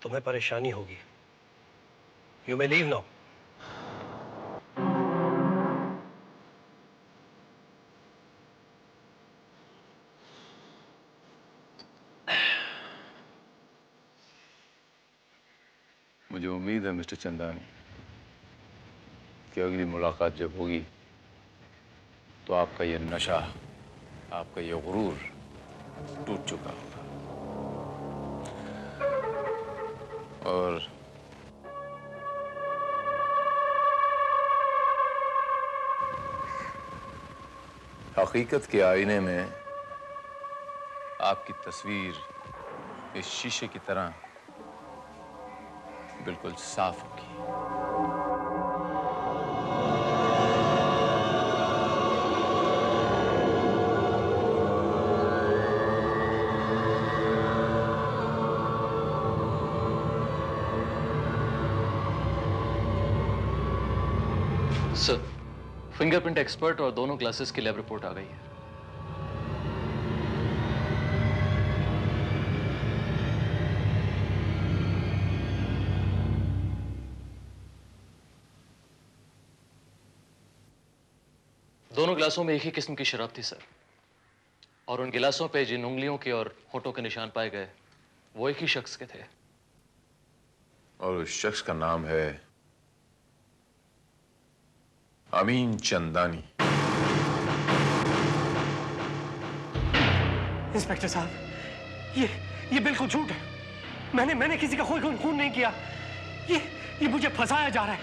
तुम्हें परेशानी होगी। You may leave now. मुझे उम्मीद है मिस्टर चंदानी कि अगली मुलाकात जब होगी तो आपका ये नशा, आपका ये गुरूर टूट चुका होगा और हकीकत के आईने में आपकी तस्वीर इस शीशे की तरह बिल्कुल साफ होगी। सर, फिंगरप्रिंट एक्सपर्ट और दोनों क्लासेस की लैब रिपोर्ट आ गई है। दोनों गिलासों में एक ही किस्म की शराब थी सर, और उन गिलासों पे जिन उंगलियों के और होठों के निशान पाए गए वो एक ही शख्स के थे। और उस शख्स का नाम है अमीन चंदानी। इंस्पेक्टर साहब, ये बिल्कुल झूठ है। मैंने किसी का कोई खून नहीं किया। ये मुझे फंसाया जा रहा है।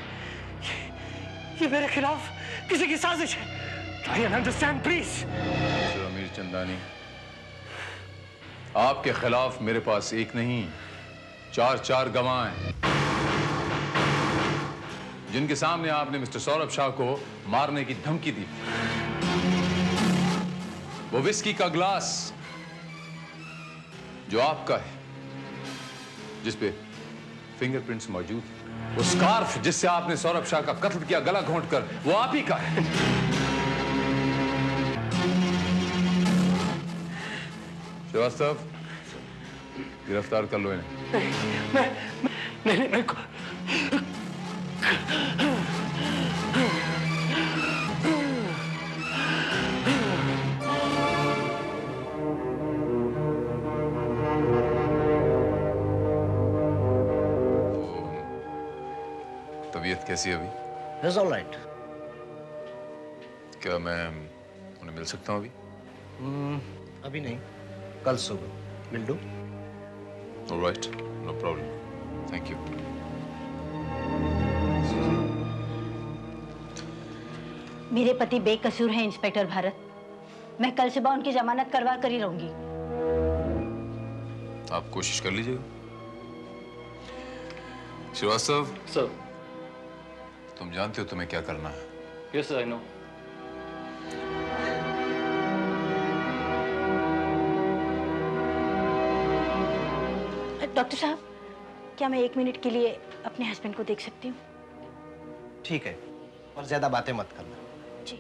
ये मेरे खिलाफ किसी की साजिश है। Try and understand, please. Mister अमीर चंदानी, आपके खिलाफ मेरे पास एक नहीं 4 गवाह हैं, जिनके सामने आपने मिस्टर सौरभ शाह को मारने की धमकी दी। वो विस्की का ग्लास जो आपका है, जिस पे फिंगरप्रिंट्स मौजूद है, वो स्कार्फ जिससे आपने सौरभ शाह का कत्ल किया गला घोंटकर, वो आप ही का है। श्रीवास्तव, गिरफ्तार कर लो इन्हें। नहीं, तबीयत कैसी है अभी? It's all right. क्या मैं उन्हें मिल सकता हूँ अभी? अभी नहीं, कल सुबह मिल दो। All right, no problem. Thank you. मेरे पति बेकसूर हैं इंस्पेक्टर भारत। मैं कल सुबह उनकी जमानत करवा कर ही रहूंगी। आप कोशिश कर लीजिएगा। श्रीवास्तव सर, तुम जानते हो तुम्हें क्या करना है? Yes I know. डॉक्टर साहब, क्या मैं 1 मिनट के लिए अपने हस्बैंड को देख सकती हूँ? ठीक है, और ज्यादा बातें मत करना। जी।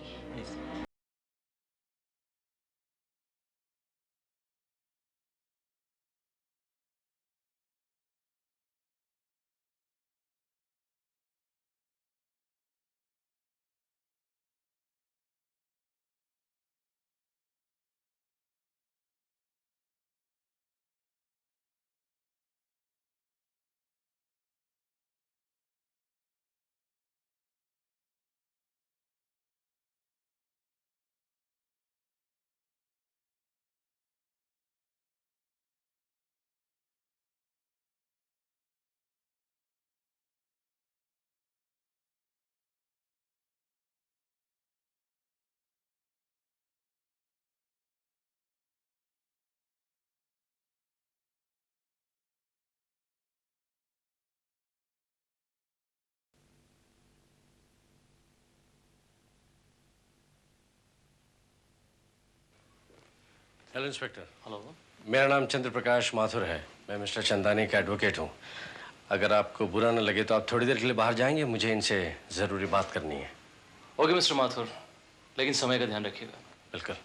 Hello inspector. हेलो। मेरा नाम चंद्र प्रकाश माथुर है। मैं मिस्टर चंदानी का एडवोकेट हूँ। अगर आपको बुरा न लगे तो आप थोड़ी देर के लिए बाहर जाएंगे, मुझे इनसे ज़रूरी बात करनी है। ओके मिस्टर माथुर, लेकिन समय का ध्यान रखिएगा। बिल्कुल।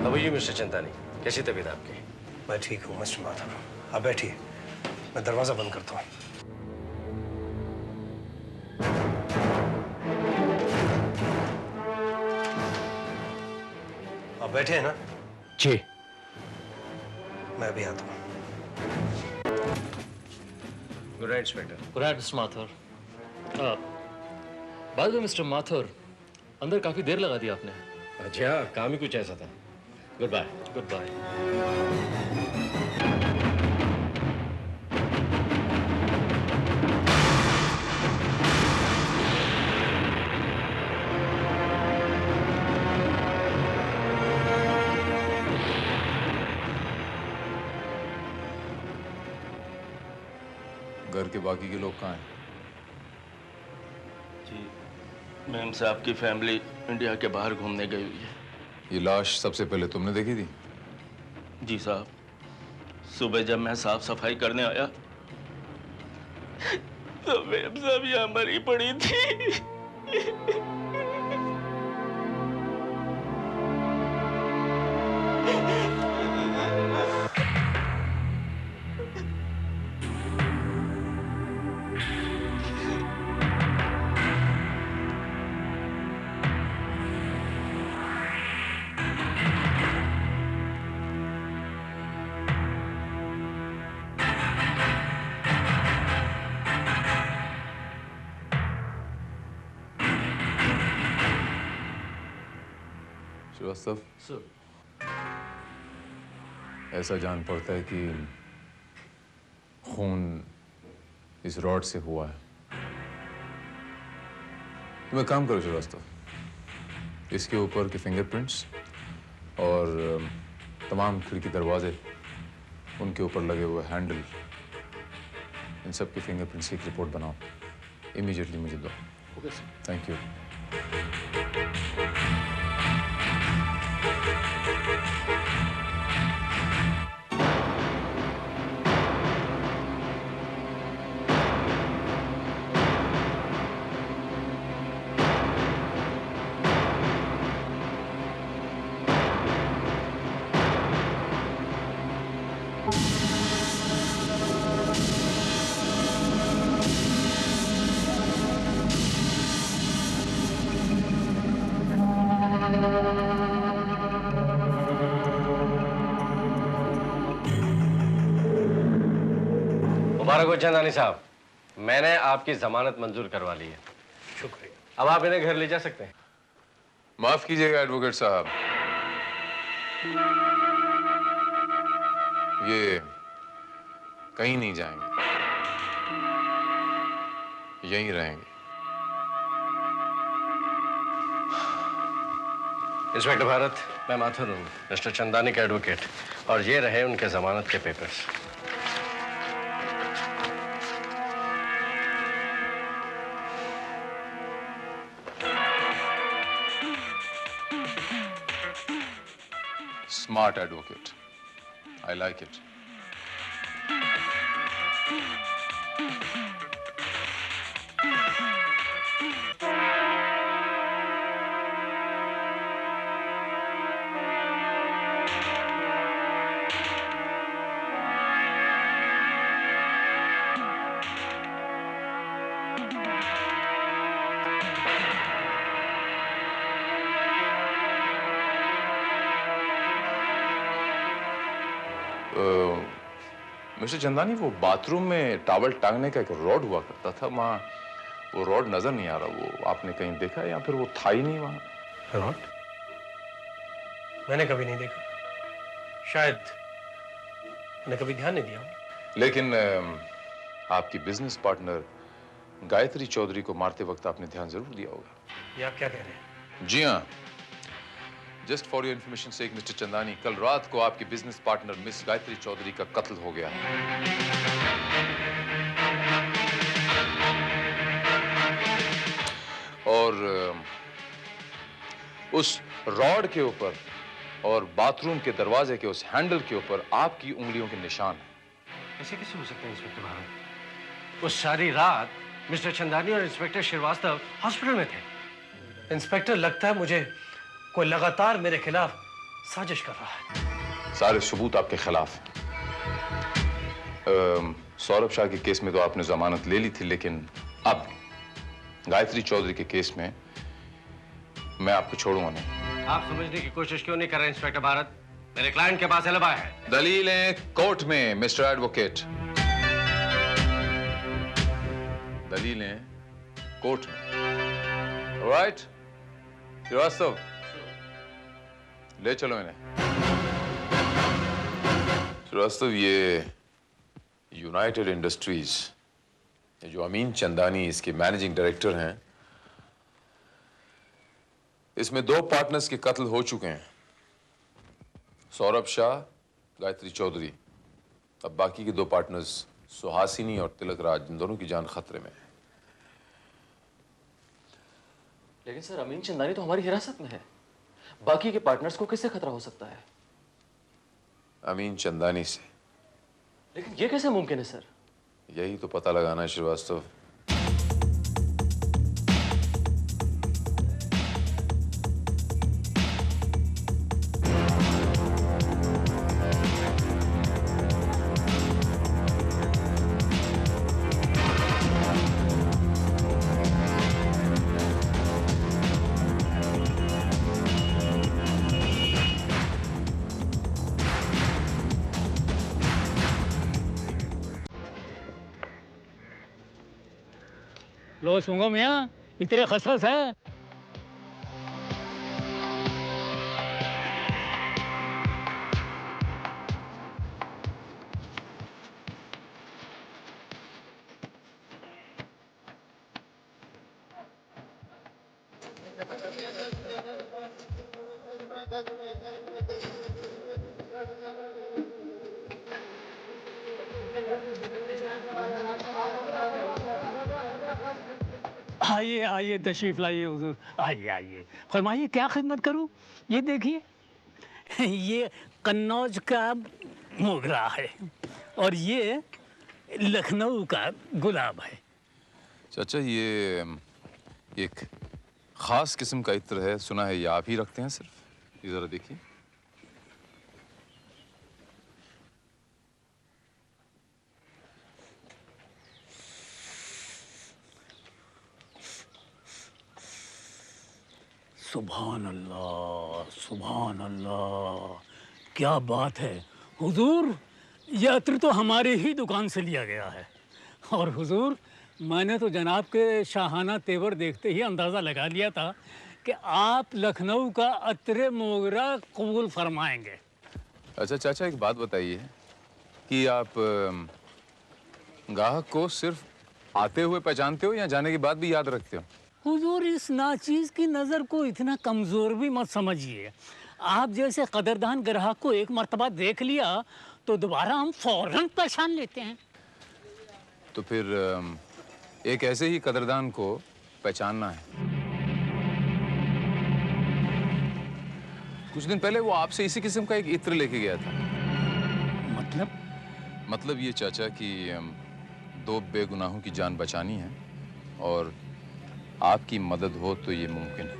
अब ये मिस्टर चंदानी, कैसी तबीयत आपकी? मैं ठीक हूँ मिस्टर माथुर, आप बैठिए, मैं दरवाजा बंद करता हूँ। आप बैठे हैं ना? जी। मैं भी आता हूँ। Good night inspector. Good night mister Mathur. बाद में मिस्टर माथुर, अंदर काफी देर लगा दी आपने। जी हाँ, काम ही कुछ ऐसा था। Good bye. Good bye. घर के बाकी के लोग कहाँ हैं? जी मैम साहब की फैमिली इंडिया के बाहर घूमने गई हुई है। ये लाश सबसे पहले तुमने देखी थी? जी साहब, सुबह जब मैं साफ सफाई करने आया तो मैम साहब यहाँ मरी पड़ी थी। श्रीवास्तव, सर, ऐसा जान पड़ता है कि खून इस रॉड से हुआ है। तुम एक काम करो श्रीवास्तव, इसके ऊपर के फिंगरप्रिंट्स और तमाम खिड़की दरवाजे, उनके ऊपर लगे हुए हैंडल, इन सब के फिंगरप्रिंट्स की एक रिपोर्ट बनाओ। इमीडिएटली मुझे दो। Okay sir. Thank you. मुबारक हो चंदानी साहब, मैंने आपकी जमानत मंजूर करवा ली है। शुक्रिया। अब आप इन्हें घर ले जा सकते हैं। माफ कीजिएगा एडवोकेट साहब, ये कहीं नहीं जाएंगे, यहीं रहेंगे। इंस्पेक्टर भारत, मैं माथुर हूँ, मिस्टर चंदानी का एडवोकेट, और ये रहे उनके जमानत के papers. Smart advocate. I like it. Mister Chandani, वो बाथरूम में टॉवल टांगने का एक रॉड हुआ करता था, वहां वो रॉड नजर नहीं आ रहा। वो आपने कहीं देखा या फिर वो था ही नहीं वहां? रॉड मैंने कभी नहीं देखा, शायद मैंने कभी ध्यान नहीं दिया। लेकिन आपकी बिजनेस पार्टनर गायत्री चौधरी को मारते वक्त आपने ध्यान जरूर दिया होगा। ये आप क्या कह रहे हैं? जी हाँ, just for your information sake mister Chandani, कल रात को आपकी business partner miss Gayatri Chaudhary का कत्ल हो गया है। और उस रॉड के ऊपर और बाथरूम के दरवाजे के उस हैंडल के ऊपर आपकी उंगलियों के निशान हैं। ऐसे कैसे हो सकता है इंस्पेक्टर भारत? उस सारी रात मिस्टर चंदानी और इंस्पेक्टर श्रीवास्तव हॉस्पिटल में थे। इंस्पेक्टर, लगता है मुझे कोई लगातार मेरे खिलाफ साजिश कर रहा है। सारे सबूत आपके खिलाफ हैं। सौरभ शाह के केस में तो आपने जमानत ले ली थी, लेकिन अब गायत्री चौधरी के केस में मैं आपको छोड़ूंगा नहीं। आप समझने की कोशिश क्यों नहीं कर रहे इंस्पेक्टर भारत? मेरे क्लाइंट के पास एलिबा है। दलीलें कोर्ट में मिस्टर एडवोकेट, दलीलें कोर्ट में। ऑलराइट श्रीवास्तव, ले चलो इन्हें। श्रीवास्तव, ये यूनाइटेड इंडस्ट्रीज, जो अमीन चंदानी इसके मैनेजिंग डायरेक्टर हैं, इसमें 2 पार्टनर्स के कत्ल हो चुके हैं, सौरभ शाह, गायत्री चौधरी। अब बाकी के 2 पार्टनर्स सुहासिनी और तिलक राज, इन दोनों की जान खतरे में है। लेकिन सर, अमीन चंदानी तो हमारी हिरासत में है, बाकी के पार्टनर्स को किससे खतरा हो सकता है? अमीन चंदानी से। लेकिन ये कैसे मुमकिन है सर? यही तो पता लगाना है श्रीवास्तव। लो सूंगो मियाँ, इतने खसखस है। आइए आइए, तशरीफ लाइए हुजूर। आइए आइए, फरमाइए क्या खिदमत करूं? ये देखिए, ये कन्नौज का मोगरा है और ये लखनऊ का गुलाब है। चाचा, ये एक खास किस्म का इत्र है, सुना है ये आप ही रखते हैं सिर्फ। ये जरा देखिए। सुभान अल्लाह, सुभान अल्लाह, क्या बात है हुजूर। यह अत्र तो हमारे ही दुकान से लिया गया है। और हुजूर, मैंने तो जनाब के शाहाना तेवर देखते ही अंदाज़ा लगा लिया था कि आप लखनऊ का अत्र मोगरा कबूल फरमाएंगे। अच्छा चाचा, एक बात बताइए कि आप ग्राहक को सिर्फ आते हुए पहचानते हो या जाने के बाद भी याद रखते हो? हुजूर, इस नाचीज़ की नज़र को इतना कमज़ोर भी मत समझिए। आप जैसे कदरदान ग्राहक को एक मर्तबा देख लिया तो दोबारा हम फौरन पहचान लेते हैं। तो फिर एक ऐसे ही कदरदान को पहचानना है। कुछ दिन पहले वो आपसे इसी किस्म का एक इत्र लेके गया था। मतलब ये चाचा कि 2 बेगुनाहों की जान बचानी है और आपकी मदद हो तो ये मुमकिन है।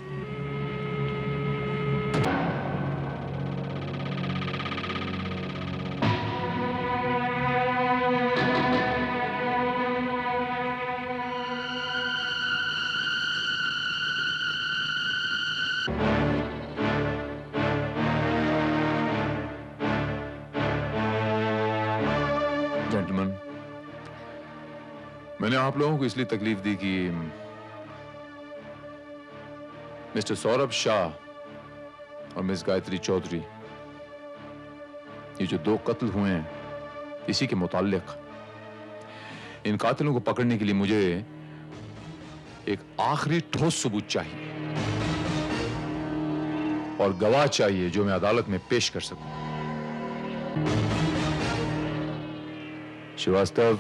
जेंटलमैन, मैंने आप लोगों को इसलिए तकलीफ दी कि मिस्टर सौरभ शाह और मिस गायत्री चौधरी, ये जो 2 कत्ल हुए हैं, इसी के मुताल्लिक इन कातिलों को पकड़ने के लिए मुझे एक आखिरी ठोस सबूत चाहिए और गवाह चाहिए जो मैं अदालत में पेश कर सकूं। श्रीवास्तव।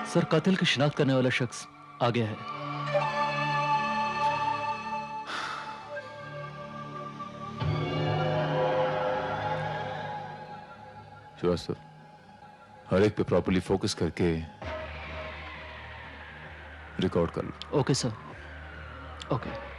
सर, कातिल की शिनाख्त करने वाला शख्स आ गया है। श्रीवास्तव, हर एक पे प्रॉपर्ली फोकस करके रिकॉर्ड कर लो। Okay sir, okay.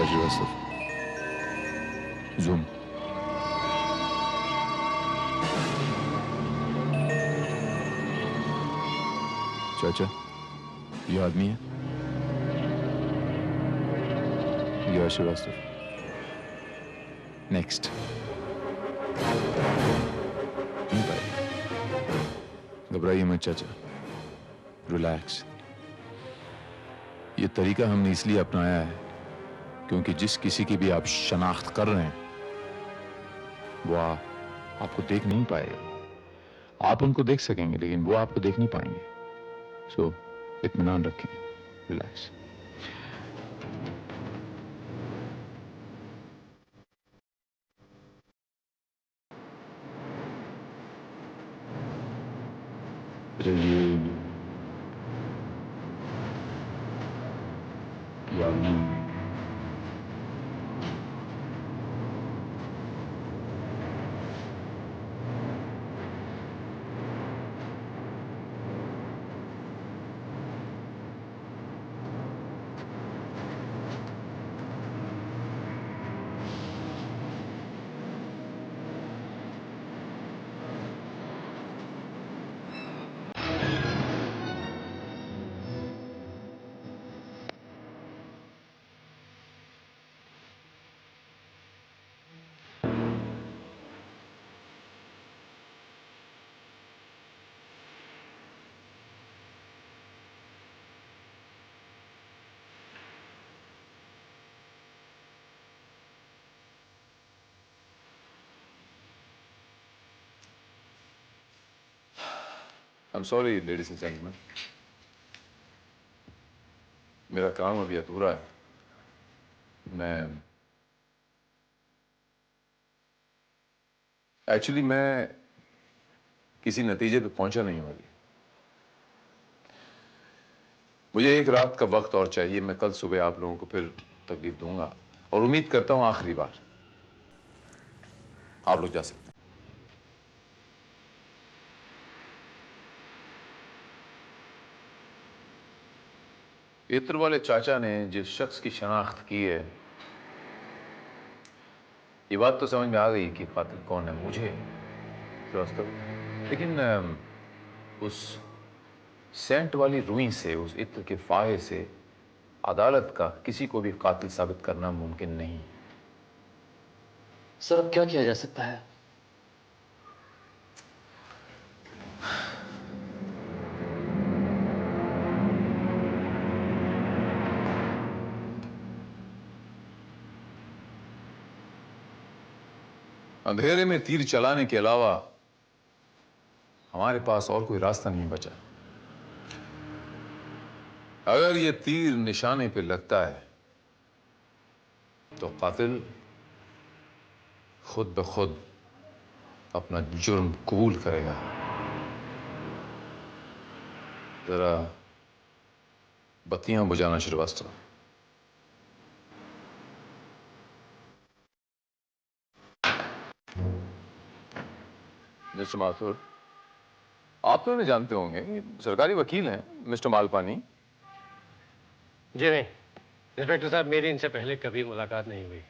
Srivastava, zoom. चाचा, ये आदमी है, ये श्रीवास्तव। नेक्स्ट। घबराइए मत चाचा, रिलैक्स। ये तरीका हमने इसलिए अपनाया है क्योंकि जिस किसी की भी आप शनाख्त कर रहे हैं वो आपको देख नहीं पाएगा। आप उनको देख सकेंगे लेकिन वो आपको देख नहीं पाएंगे। सो इत्मीनान रखें, relax. I'm sorry, ladies and gentlemen. मेरा काम अभी अधूरा है। मैं किसी नतीजे पे पहुंचा नहीं हूं अभी। मुझे एक रात का वक्त और चाहिए। मैं कल सुबह आप लोगों को फिर तकलीफ दूंगा और उम्मीद करता हूं आखिरी बार। आप लोग जा सकते हैं। इत्र वाले चाचा ने जिस शख्स की शनाख्त की है, ये बात तो समझ में आ गई कि कातिल कौन है, मुझे श्रीवास्तव। लेकिन उस सेंट वाली रुई से, उस इत्र के फाहे से अदालत का किसी को भी कातिल साबित करना मुमकिन नहीं। सर, अब क्या किया जा सकता है? अंधेरे में तीर चलाने के अलावा हमारे पास और कोई रास्ता नहीं बचा। अगर ये तीर निशाने पे लगता है तो कातिल खुद ब खुद अपना जुर्म कबूल करेगा। जरा बत्तियां बुझाना श्रीवास्तव। मिस्टर माथुर, आप तो नहीं जानते होंगे कि सरकारी वकील हैं मिस्टर मालपानी। जी नहीं इंस्पेक्टर साहब, मेरी इनसे पहले कभी मुलाकात नहीं हुई।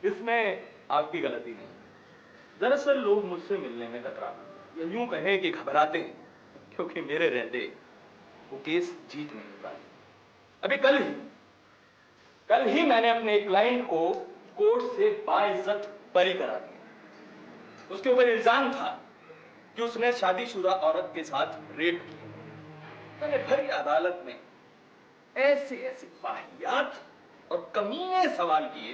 इसमें आपकी गलती नहीं। दरअसल लोग मुझसे मिलने में कतराते, या यूं कहें कि घबराते हैं, क्योंकि मेरे रहते वो केस जीत नहीं पाए। अभी कल ही मैंने अपने क्लाइंट को कोर्ट से बाइज्जत बरी करा दिया। उसके ऊपर इल्जाम था कि उसने शादीशुदा औरत के साथ रेप किया। मैंने भरी अदालत में ऐसे ऐसे वाहियात और कमीने सवाल किए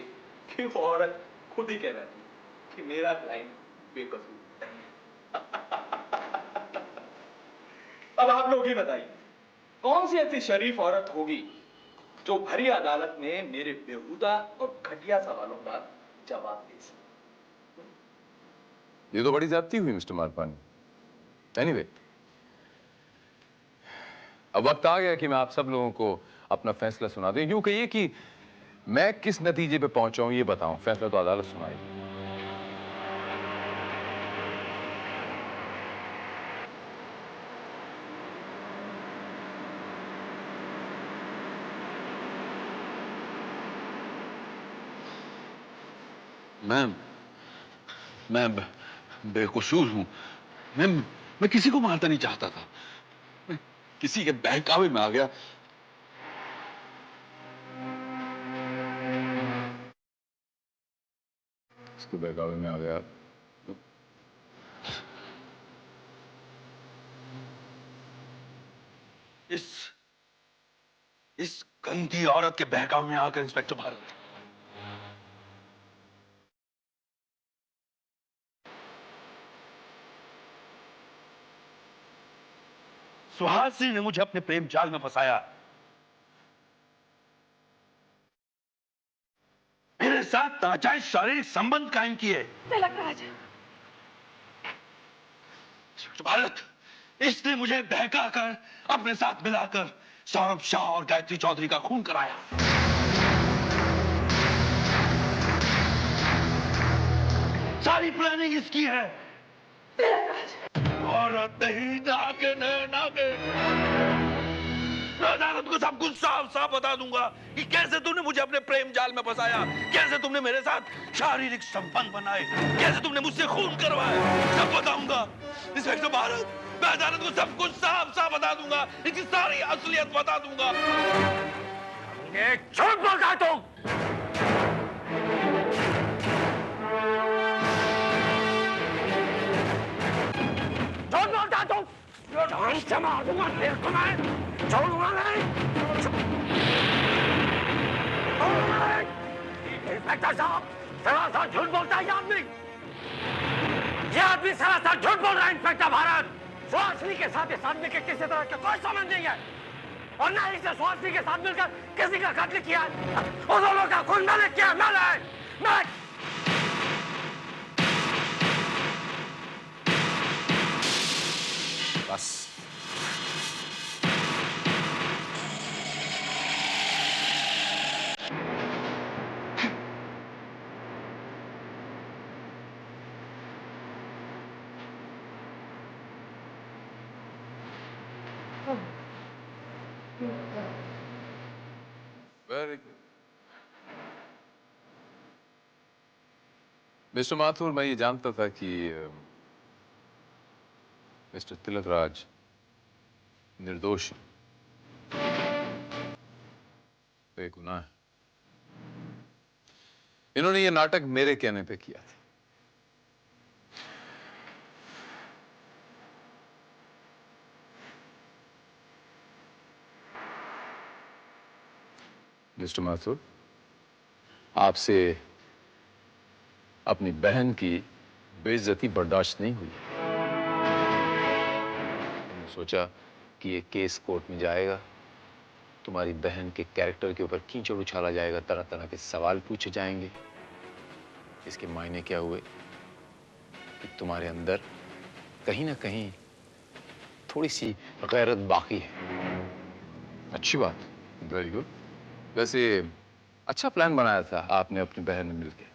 कि वो औरत खुद ही कह रही थी कि मेरा क्लाइंट बेकसूर है। अब आप लोग ही बताइए, कौन सी ऐसी शरीफ औरत होगी जो भरी अदालत में मेरे बेहुदा और घटिया सवालों का जवाब दे सके? ये तो बड़ी ज्यादती हुई मिस्टर मालपानी। एनीवे, अब वक्त आ गया कि मैं आप सब लोगों को अपना फैसला सुना दूं। यूं कहिए कि मैं किस नतीजे पे पहुंचा हूं ये बताऊं, फैसला तो अदालत सुनाएगी। मैं बेकसूर हूं। मैं किसी को मारना नहीं चाहता था। मैं किसी के बहकावे में आ गया। इसके बहकावे में आ गया। इस गंदी औरत के बहकावे में आकर इंस्पेक्टर भारत, सुहासिनी ने मुझे अपने प्रेम जाल में फंसाया। मेरे साथ नाजायज शारीरिक संबंध कायम किए। तिलकराज, भारत, इसने मुझे बहकाकर अपने साथ मिलाकर सौरभ शाह और गायत्री चौधरी का खून कराया। सारी प्लानिंग इसकी है। औरत नहीं, नागिन है, नागिन। मैं अदालत को सब कुछ साफ साफ बता दूंगा कि कैसे तुमने मुझे अपने प्रेम जाल में फंसाया, कैसे तुमने मेरे साथ शारीरिक संबंध बनाए, कैसे तुमने मुझसे खून करवाया। सब बताऊंगा इंस्पेक्टर भारत। मैं अदालत को सब कुछ साफ साफ बता दूंगा, इसकी सारी असलियत बता दूंगा। झूठ बोलता है तुम। झूठ बोलता है तुम। जो ढंग से मार दूंगा तेरे को मैं, छोड़ूंगा नहीं। इंस्पेक्टर साहब, सरासर झूठ बोलता है ये आदमी। ये आदमी सरासर झूठ बोल रहा है इंस्पेक्टर भारत। सुहासिनी के साथ इस आदमी के किसी तरह का कोई संबंध नहीं है, और ना ही सुहासिनी के साथ मिलकर किसी का कत्ल किया है। उन दोनों का खून मैंने किया। मैं बस वेरी गुड मिस्टर माथुर। मैं ये जानता था कि मिस्टर तिलकराज निर्दोष हैं, बेगुनाह है। इन्होंने ये नाटक मेरे कहने पे किया था। मिस्टर माथुर, आपसे अपनी बहन की बेइज्जती बर्दाश्त नहीं हुई। मैंने सोचा कि ये केस कोर्ट में जाएगा, तुम्हारी बहन के कैरेक्टर के ऊपर कीचड़ उछाला जाएगा, तरह तरह के सवाल पूछे जाएंगे। इसके मायने क्या हुए कि तुम्हारे अंदर कहीं ना कहीं थोड़ी सी गैरत बाकी है। अच्छी बात, वेरी गुड। वैसे अच्छा प्लान बनाया था आपने अपनी बहन में मिलकर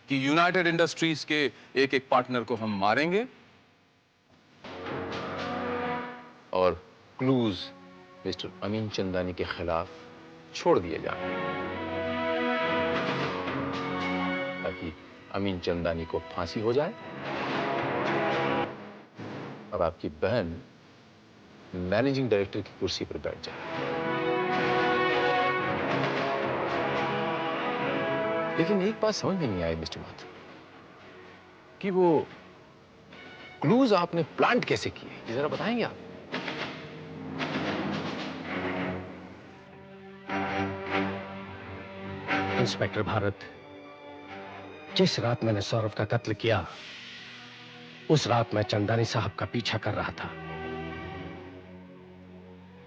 कि यूनाइटेड इंडस्ट्रीज के एक एक पार्टनर को हम मारेंगे और क्लूज मिस्टर अमीन चंदानी के खिलाफ छोड़ दिए जाए ताकि अमीन चंदानी को फांसी हो जाए और आपकी बहन मैनेजिंग डायरेक्टर की कुर्सी पर बैठ जाए। लेकिन एक बात समझ में नहीं आई मिस्टर माथुर कि वो क्लूज आपने प्लांट कैसे किए, ये जरा बताएंगे आप? इंस्पेक्टर भारत, जिस रात मैंने सौरभ का कत्ल किया उस रात मैं चंदानी साहब का पीछा कर रहा था।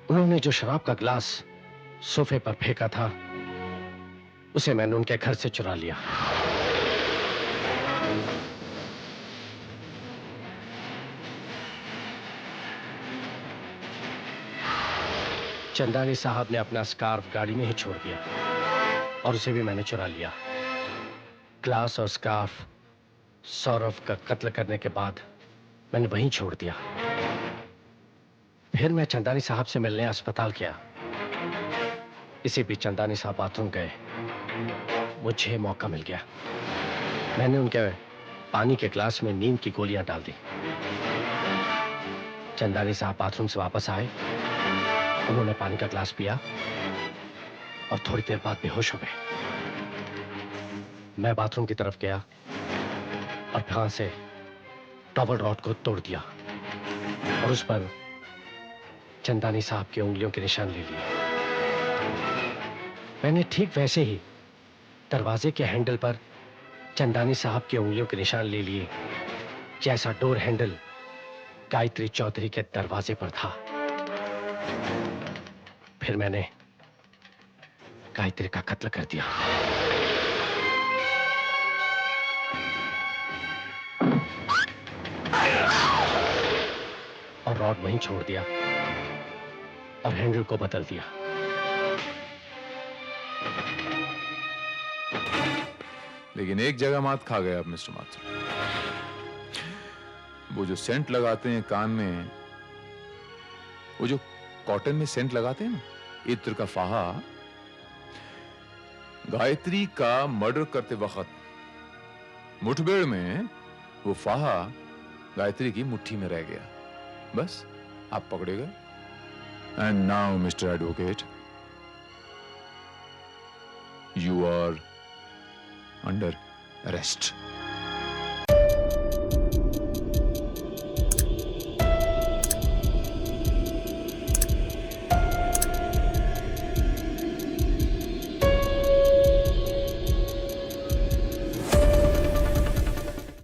उन्होंने जो शराब का गिलास सोफे पर फेंका था उसे मैंने उनके घर से चुरा लिया। चंदानी साहब ने अपना स्कार्फ गाड़ी में ही छोड़ दिया और उसे भी मैंने चुरा लिया। ग्लास और स्कार्फ सौरभ का कत्ल करने के बाद मैंने वहीं छोड़ दिया। फिर मैं चंदानी साहब से मिलने अस्पताल गया। इसी बीच चंदानी साहब बाथरूम गए, मुझे मौका मिल गया। मैंने उनके पानी के ग्लास में नींद की गोलियां डाल दी। चंदानी साहब बाथरूम से वापस आए, उन्होंने पानी का ग्लास पिया और थोड़ी देर बाद बेहोश हो गए। मैं बाथरूम की तरफ गया और वहां से डबल रॉड को तोड़ दिया और उस पर चंदानी साहब की उंगलियों के निशान ले लिए। मैंने ठीक वैसे ही दरवाजे के हैंडल पर चंदानी साहब की उंगलियों के निशान ले लिए जैसा डोर हैंडल गायत्री चौधरी के दरवाजे पर था। फिर मैंने गायत्री का कत्ल कर दिया। और रॉड वहीं छोड़ दिया और हैंडल को बदल दिया। लेकिन एक जगह मात खा गया आप मिस्टर माथुर। वो जो सेंट लगाते हैं कान में, वो जो कॉटन में सेंट लगाते हैं ना, इत्र का फाहा, गायत्री का मर्डर करते वक्त मुठभेड़ में वो फाहा गायत्री की मुट्ठी में रह गया। बस आप पकड़े गए। And now mister advocate, you are under arrest.